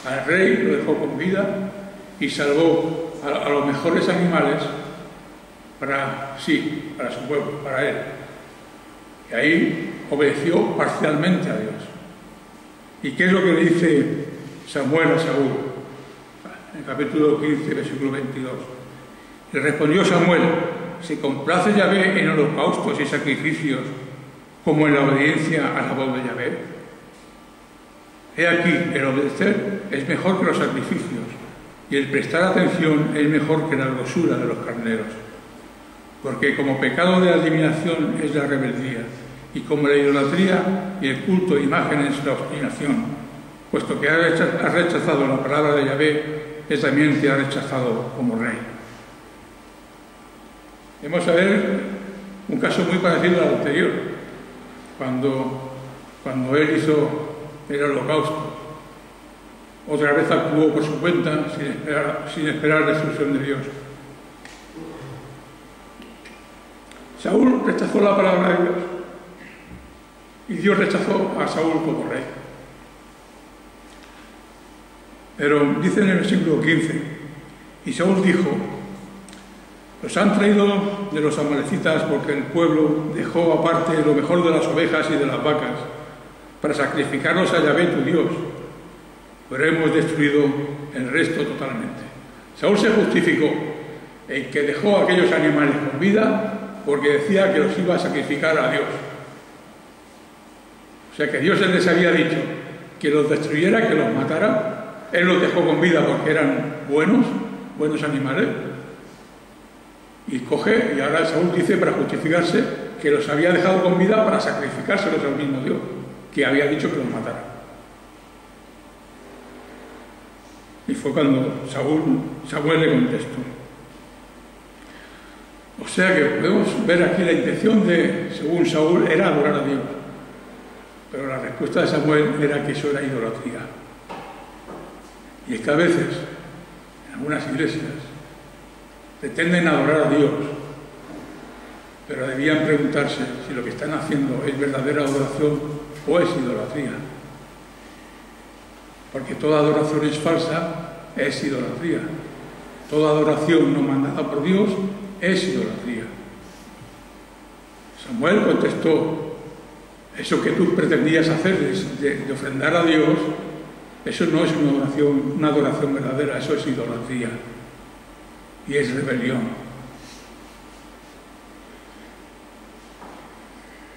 [SPEAKER 1] Al rey lo dejó con vida y salvó a los mejores animales para su pueblo, para él. Y ahí obedeció parcialmente a Dios. ¿Y qué es lo que le dice Samuel a Saúl? En el capítulo 15, versículo 22. Le respondió Samuel: ¿se complace Yahvé en holocaustos y sacrificios como en la obediencia a la voz de Yahvé? He aquí, el obedecer es mejor que los sacrificios, y el prestar atención es mejor que la grosura de los carneros. Porque como pecado de adivinación es la rebeldía, y como la idolatría y el culto de imágenes la obstinación, puesto que has rechazado la palabra de Yahvé, él también te ha rechazado como rey. Vamos a ver un caso muy parecido al anterior, cuando él hizo el holocausto. Otra vez actuó por su cuenta sin esperar la instrucción de Dios. Saúl rechazó la palabra de Dios y Dios rechazó a Saúl como rey. Pero dice en el versículo 15: y Saúl dijo: los han traído de los amalecitas porque el pueblo dejó aparte lo mejor de las ovejas y de las vacas para sacrificarlos a Yahvé tu Dios, pero hemos destruido el resto totalmente. Saúl se justificó en que dejó a aquellos animales con vida porque decía que los iba a sacrificar a Dios. O sea que Dios les había dicho que los destruyera, que los matara. Él los dejó con vida porque eran buenos animales. Y ahora Saúl dice, para justificarse, que los había dejado con vida para sacrificárselos al mismo Dios, que había dicho que los matara. Y fue cuando Samuel le contestó. O sea que podemos ver aquí la intención según Saúl, era adorar a Dios. Pero la respuesta de Samuel era que eso era idolatría. Y es que a veces, en algunas iglesias, pretenden adorar a Dios, pero debían preguntarse si lo que están haciendo es verdadera adoración o es idolatría. Porque toda adoración es falsa, es idolatría. Toda adoración no mandada por Dios es idolatría. Samuel contestó: eso que tú pretendías hacer de ofrendar a Dios, eso no es una adoración verdadera, eso es idolatría. Y es rebelión.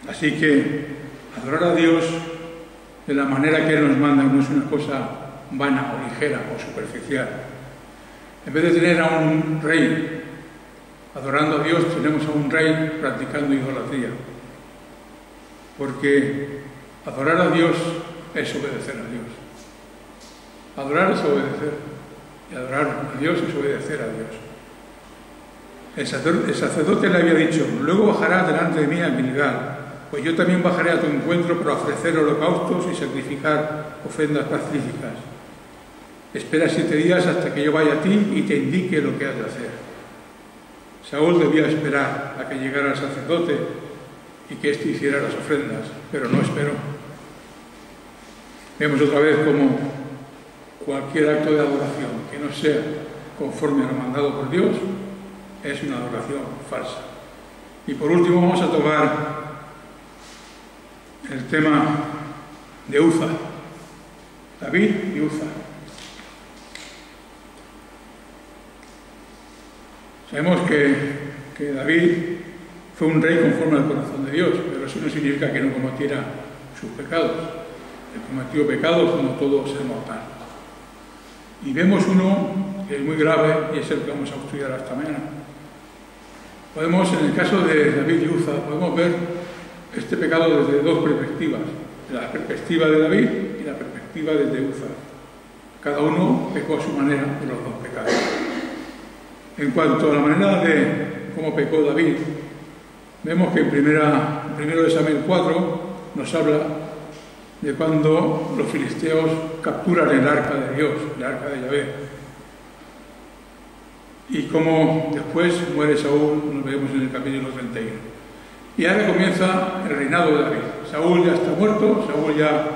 [SPEAKER 1] Así que adorar a Dios de la manera que Él nos manda no es una cosa vana o ligera o superficial. En vez de tener a un rey adorando a Dios, tenemos a un rey practicando idolatría. Porque adorar a Dios es obedecer a Dios. Adorar es obedecer. y adorar a Dios es obedecer a Dios. El sacerdote le había dicho: luego bajarás delante de mí a Gilgal, pues yo también bajaré a tu encuentro para ofrecer holocaustos y sacrificar ofrendas pacíficas. Espera 7 días hasta que yo vaya a ti y te indique lo que has de hacer. Saúl debía esperar a que llegara el sacerdote y que éste hiciera las ofrendas, pero no esperó. Vemos otra vez como cualquier acto de adoración que no sea conforme a lo mandado por Dios es una adoración falsa. Y por último vamos a tomar el tema de Uza, David y Uza. Sabemos que David fue un rey conforme al corazón de Dios, pero eso no significa que no cometiera sus pecados. Él cometió pecados como todo ser mortal. Y vemos uno que es muy grave y es el que vamos a estudiar esta mañana. Podemos, en el caso de David y Uza, podemos ver este pecado desde dos perspectivas: la perspectiva de David y la perspectiva desde Uza. Cada uno pecó a su manera de los dos pecados. En cuanto a la manera de cómo pecó David, vemos que en primero de Samuel 4 nos habla de cuando los filisteos capturan el arca de Dios, el arca de Yahvé. Y cómo después muere Saúl, nos vemos en el capítulo 31. Y ahora comienza el reinado de David. Saúl ya está muerto, Saúl ya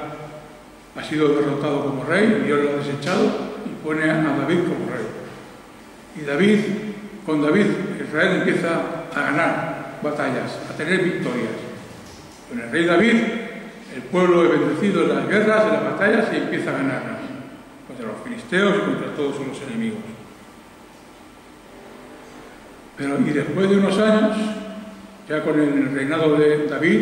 [SPEAKER 1] ha sido derrotado como rey, Dios lo ha desechado y pone a David como rey. Y con David, Israel empieza a ganar batallas, a tener victorias. Con el rey David, el pueblo es bendecido en las guerras, en las batallas, y empieza a ganarlas contra los filisteos y contra todos los enemigos. Y después de unos años, ya con el reinado de David,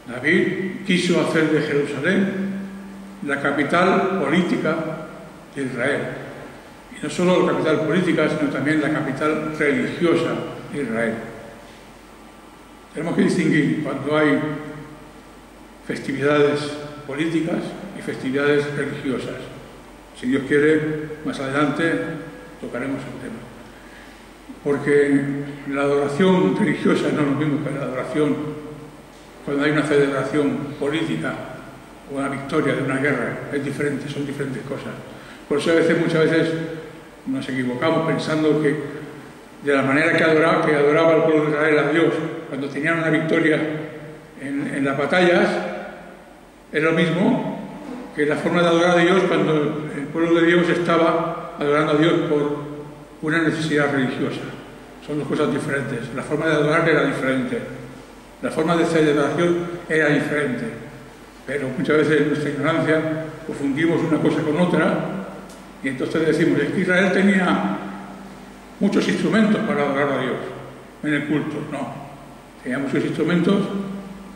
[SPEAKER 1] David quiso hacer de Jerusalén la capital política de Israel. Y no solo la capital política, sino también la capital religiosa de Israel. Tenemos que distinguir cuando hay festividades políticas y festividades religiosas. Si Dios quiere, más adelante tocaremos el tema. Porque la adoración religiosa no es lo mismo que la adoración cuando hay una celebración política o una victoria de una guerra. Es diferente, son diferentes cosas. Por eso muchas veces nos equivocamos pensando que de la manera que adoraba el pueblo de Israel a Dios cuando tenían una victoria en las batallas, es lo mismo que la forma de adorar a Dios cuando el pueblo de Dios estaba adorando a Dios por una necesidad religiosa. Son dos cosas diferentes. La forma de adorar era diferente. La forma de celebración era diferente. Pero muchas veces en nuestra ignorancia confundimos una cosa con otra y entonces decimos: es que Israel tenía muchos instrumentos para adorar a Dios en el culto. No. Tenía muchos instrumentos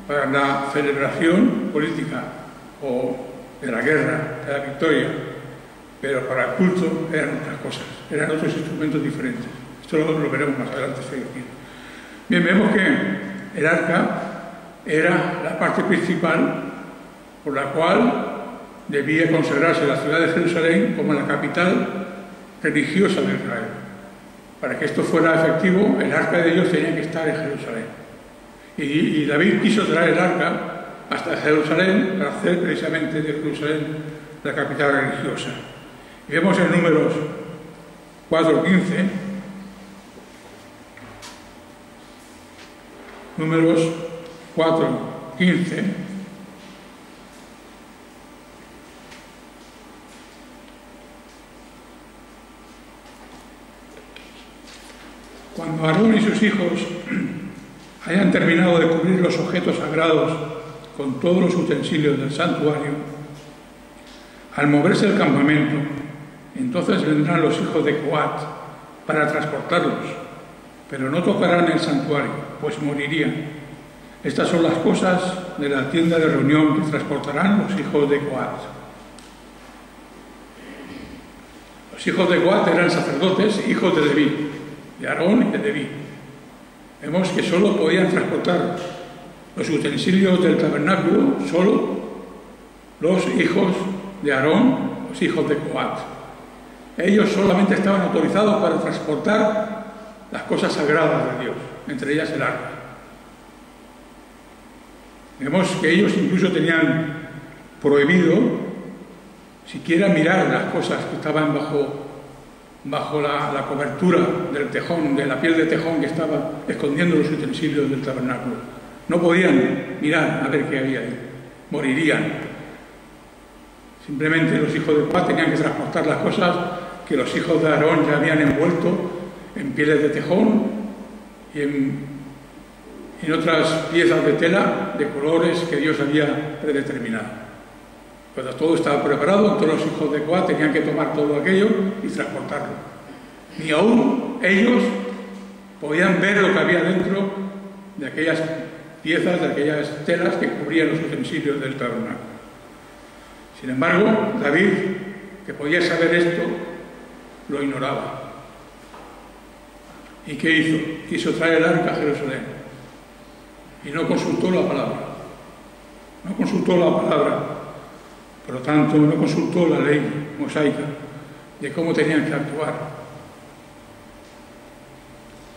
[SPEAKER 1] para la celebración política o de la guerra, de la victoria. Pero para el culto eran otras cosas, eran otros instrumentos diferentes. Esto lo veremos más adelante. Bien, vemos que el arca era la parte principal por la cual debía consagrarse la ciudad de Jerusalén como la capital religiosa de Israel. Para que esto fuera efectivo, el arca de Dios tenía que estar en Jerusalén. Y David quiso traer el arca hasta Jerusalén para hacer precisamente de Jerusalén la capital religiosa. Y vemos en Números 4:15, Números 4:15, cuando Aarón y sus hijos hayan terminado de cubrir los objetos sagrados con todos los utensilios del santuario, al moverse el campamento, entonces vendrán los hijos de Coat para transportarlos, pero no tocarán el santuario, pues morirían. Estas son las cosas de la tienda de reunión que transportarán los hijos de Coat. Los hijos de Coat eran sacerdotes, hijos de Leví, de Aarón y de Leví. Vemos que solo podían transportar los utensilios del tabernáculo, solo los hijos de Aarón, los hijos de Coat. Ellos solamente estaban autorizados para transportar las cosas sagradas de Dios, entre ellas el arca. Vemos que ellos incluso tenían prohibido siquiera mirar las cosas que estaban bajo la cobertura del tejón, de la piel de tejón que estaba escondiendo los utensilios del tabernáculo. No podían mirar a ver qué había ahí, morirían. Simplemente los hijos de Coat tenían que transportar las cosas que los hijos de Aarón ya habían envuelto en pieles de tejón y en otras piezas de tela de colores que Dios había predeterminado. Cuando todo estaba preparado, todos los hijos de Coat tenían que tomar todo aquello y transportarlo. Ni aún ellos podían ver lo que había dentro de aquellas piezas, de aquellas telas que cubrían los utensilios del tabernáculo. Sin embargo, David, que podía saber esto, lo ignoraba. ¿Y qué hizo? Quiso traer el arca a Jerusalén y no consultó la palabra. No consultó la palabra. Por lo tanto, no consultó la ley mosaica de cómo tenían que actuar.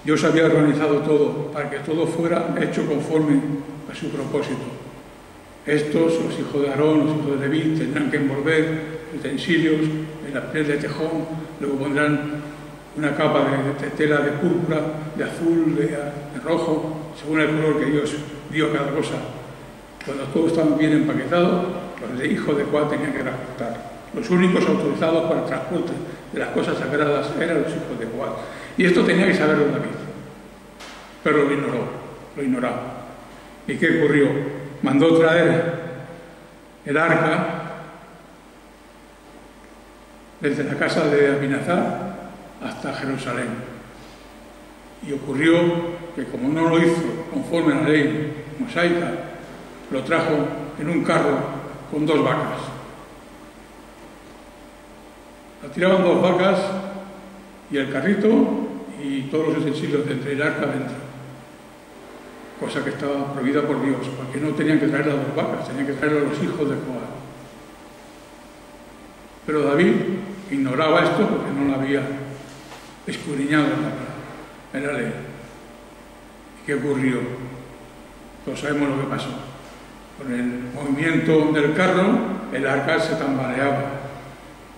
[SPEAKER 1] Dios había organizado todo para que todo fuera hecho conforme a su propósito. Estos, los hijos de Aarón, los hijos de Leví, tendrán que envolver utensilios en la piel de tejón, luego pondrán una capa de tela de púrpura, de azul, de rojo, según el color que Dios dio a cada cosa. Cuando todo estaba bien empaquetado, los hijos de Coat tenían que transportar. Los únicos autorizados para el transporte de las cosas sagradas eran los hijos de Coat. Y esto tenía que saberlo David. Pero lo ignoró, lo ignoraba. ¿Y qué ocurrió? Mandó traer el arca desde la casa de Abinadab hasta Jerusalén. Y ocurrió que como no lo hizo conforme a la ley mosaica, lo trajo en un carro con 2 vacas. La tiraban 2 vacas y el carrito y todos los utensilios entre el arca dentro. Cosa que estaba prohibida por Dios, porque no tenían que traer las 2 vacas, tenían que traer a los hijos de Coat. Pero David ignoraba esto porque no lo había escudriñado en la ley. ¿Y qué ocurrió? Todos sabemos lo que pasó. Con el movimiento del carro, el arca se tambaleaba.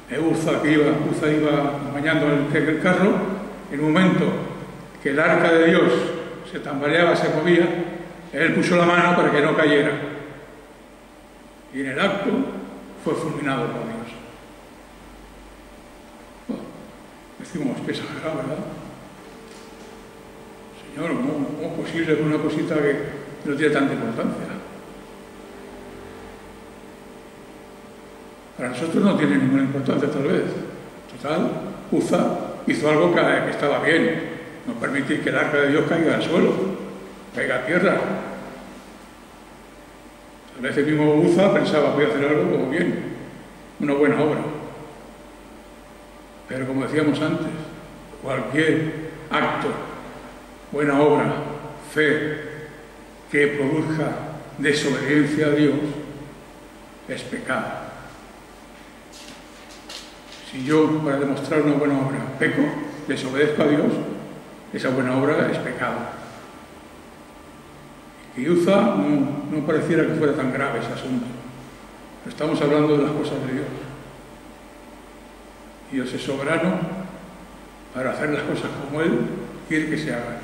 [SPEAKER 1] Uza iba acompañando el carro. En un momento que el arca de Dios se tambaleaba, se movía, él puso la mano para que no cayera. Y en el acto fue fulminado por Dios. Bueno, decimos que exagerado, ¿verdad? Señor, ¿cómo es posible que una cosita que no tiene tanta importancia? Para nosotros no tiene ninguna importancia, tal vez. Total, Uza hizo algo que estaba bien. No permitir que el arca de Dios caiga al suelo, caiga a tierra. Tal vez el mismo Uza pensaba, voy a hacer algo bien, una buena obra. Pero como decíamos antes, cualquier acto, buena obra, fe, que produzca desobediencia a Dios, es pecado. Si yo, para demostrar una buena obra, peco, desobedezco a Dios, esa buena obra es pecado. Y Uza no pareciera que fuera tan grave ese asunto. Pero estamos hablando de las cosas de Dios. Dios es soberano para hacer las cosas como Él quiere que se hagan.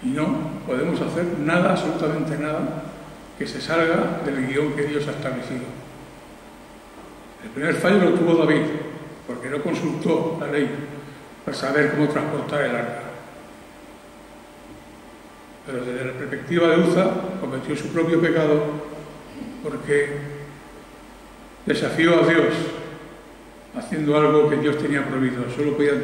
[SPEAKER 1] Y no podemos hacer nada, absolutamente nada, que se salga del guión que Dios ha establecido. El primer fallo lo tuvo David, porque no consultó la ley para saber cómo transportar el arca. Pero desde la perspectiva de Uza, cometió su propio pecado porque desafió a Dios haciendo algo que Dios tenía prohibido. Solo podían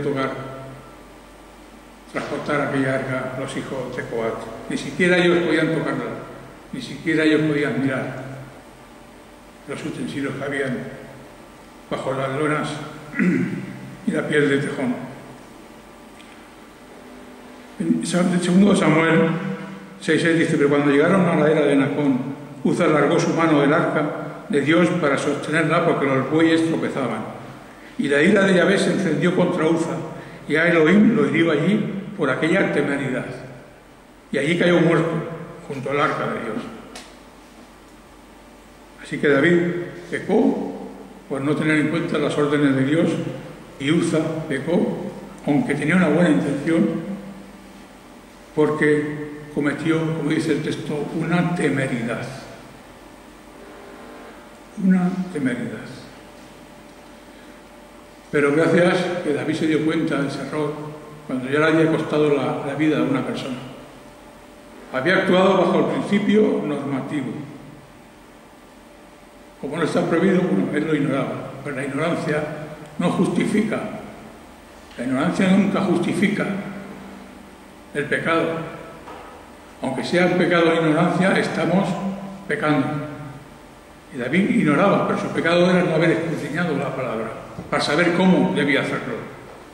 [SPEAKER 1] transportar aquella arca los hijos de Coat. Ni siquiera ellos podían tocarla, ni siquiera ellos podían mirar los utensilios que habían bajo las lonas y la piel de tejón. En 2 Samuel 6:6 dice, pero cuando llegaron a la era de Nacón, Uza alargó su mano del arca de Dios para sostenerla porque los bueyes tropezaban. Y la ira de Yahvé se encendió contra Uza, y a Elohim lo hirió allí por aquella temeridad. Y allí cayó muerto, junto al arca de Dios. Así que David pecó por no tener en cuenta las órdenes de Dios, y Uza pecó, aunque tenía una buena intención, porque cometió, como dice el texto, una temeridad. Una temeridad. Pero gracias que David se dio cuenta de ese error cuando ya le había costado la vida a una persona. Había actuado bajo el principio normativo. Como no está prohibido, bueno, él lo ignoraba. Pero la ignorancia no justifica. La ignorancia nunca justifica el pecado. Aunque sea un pecado de ignorancia, estamos pecando. Y David ignoraba, pero su pecado era no haber escudriñado la palabra, para saber cómo debía hacerlo,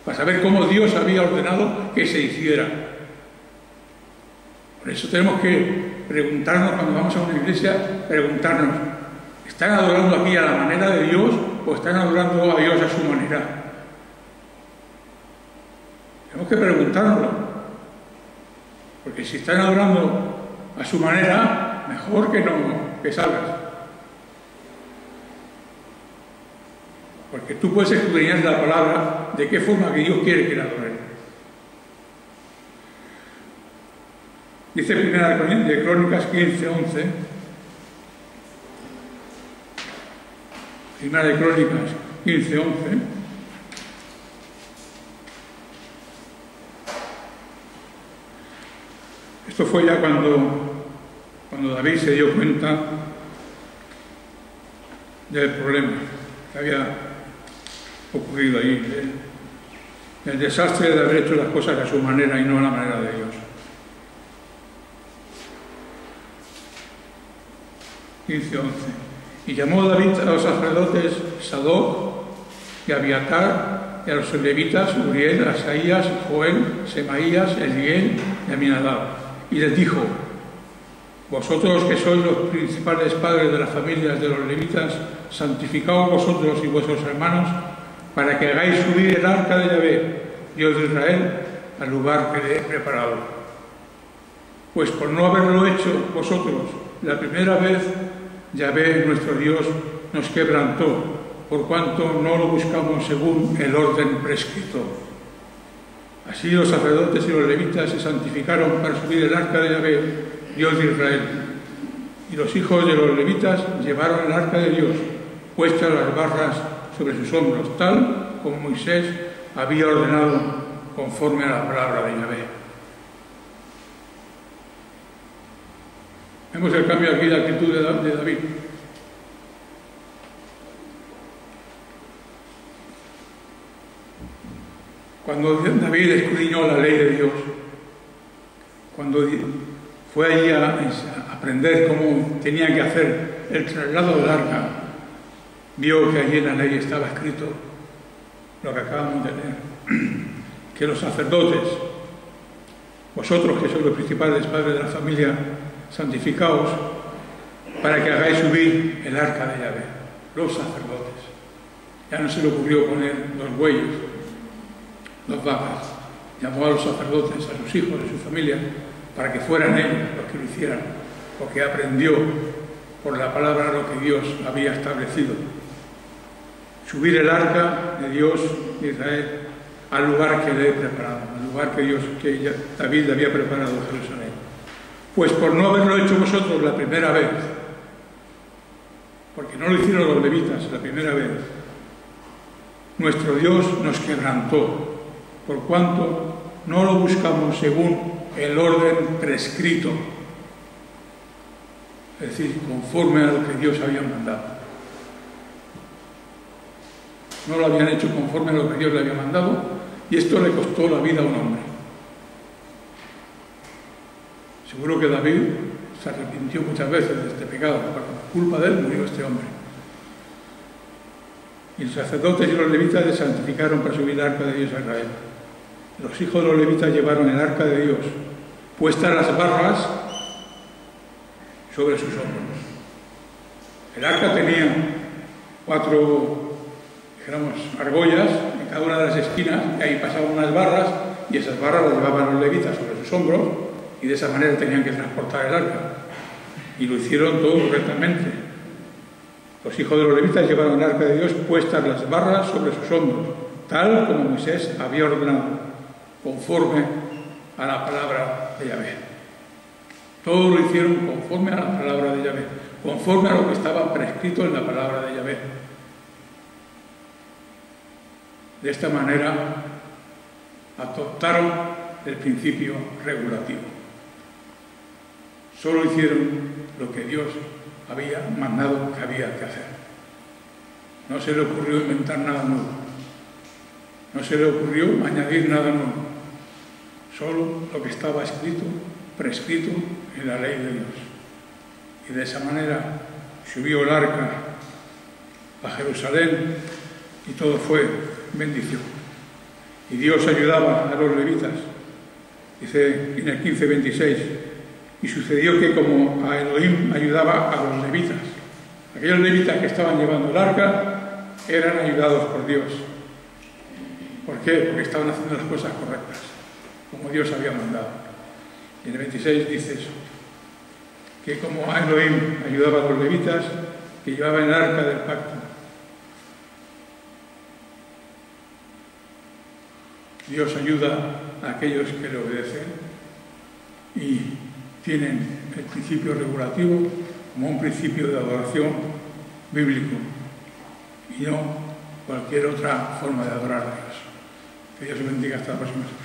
[SPEAKER 1] para saber cómo Dios había ordenado que se hiciera. Por eso tenemos que preguntarnos, cuando vamos a una iglesia, preguntarnos, ¿están adorando aquí a la manera de Dios o están adorando a Dios a su manera? Tenemos que preguntárnoslo, porque si están adorando a su manera, mejor que salgas. Porque tú puedes escudriñar la palabra de qué forma que Dios quiere que la adoren. Dice Primera de Crónicas 15:11. Primera de Crónicas 15:11. Esto fue ya cuando David se dio cuenta del problema que había ocurrido allí, el desastre de haber hecho las cosas a su manera y no a la manera de Dios. 15:11. Y llamó David a los sacerdotes Sadoc y Abiatar, y a los levitas Uriel, Asaías, Joel, Semaías, Eliel y Aminadab, y les dijo: vosotros que sois los principales padres de las familias de los levitas, santificaos vosotros y vuestros hermanos, para que hagáis subir el arca de Yahvé, Dios de Israel, al lugar que le he preparado. Pues por no haberlo hecho vosotros la primera vez, Yahvé, nuestro Dios, nos quebrantó, por cuanto no lo buscamos según el orden prescrito. Así los sacerdotes y los levitas se santificaron para subir el arca de Yahvé, Dios de Israel. Y los hijos de los levitas llevaron el arca de Dios, puestas las barras sobre sus hombros, tal como Moisés había ordenado conforme a la palabra de Yahvé. Vemos el cambio aquí de actitud de David. Cuando David escudriñó la ley de Dios, cuando fue allí a aprender cómo tenía que hacer el traslado del arca, vio que allí en la ley estaba escrito lo que acabamos de leer, que los sacerdotes, vosotros que sois los principales padres de la familia, santificaos para que hagáis subir el arca de Yahvé, los sacerdotes. Ya no se le ocurrió poner los bueyes, las vacas, llamó a los sacerdotes, a sus hijos, a su familia, para que fueran ellos los que lo hicieran, porque aprendió por la palabra lo que Dios había establecido. Subir el arca de Dios de Israel al lugar que le he preparado, al lugar que David le había preparado en Jerusalén. Pues por no haberlo hecho vosotros la primera vez, porque no lo hicieron los levitas la primera vez, nuestro Dios nos quebrantó, por cuanto no lo buscamos según el orden prescrito, es decir, conforme a lo que Dios había mandado. No lo habían hecho conforme a lo que Dios le había mandado, y esto le costó la vida a un hombre. Seguro que David se arrepintió muchas veces de este pecado, por culpa de él murió este hombre. Y los sacerdotes y los levitas le santificaron para subir el arca de Dios a Israel. Los hijos de los levitas llevaron el arca de Dios, puestas las barras sobre sus hombros. El arca tenía 4 dijéramos, argollas en cada una de las esquinas, y ahí pasaban unas barras, y esas barras las llevaban los levitas sobre sus hombros, y de esa manera tenían que transportar el arca. Y lo hicieron todo correctamente. Los hijos de los levitas llevaron el arca de Dios puestas las barras sobre sus hombros, tal como Moisés había ordenado, conforme a la palabra de Yahvé. Todo lo hicieron conforme a la palabra de Yahvé, conforme a lo que estaba prescrito en la palabra de Yahvé. De esta manera adoptaron el principio regulativo. Solo hicieron lo que Dios había mandado que había que hacer. No se le ocurrió inventar nada nuevo. No se le ocurrió añadir nada nuevo. Solo lo que estaba escrito, prescrito en la ley de Dios. Y de esa manera subió el arca a Jerusalén y todo fue bendición. Y Dios ayudaba a los levitas. Dice en el 15:26, y sucedió que como a Elohim ayudaba a los levitas, aquellos levitas que estaban llevando el arca eran ayudados por Dios. ¿Por qué? Porque estaban haciendo las cosas correctas, como Dios había mandado. Y en el 26 dice eso, que como a Elohim ayudaba a los levitas que llevaban el arca del pacto, Dios ayuda a aquellos que le obedecen y tienen el principio regulativo como un principio de adoración bíblico y no cualquier otra forma de adorar a Dios. Que Dios bendiga hasta la próxima semana.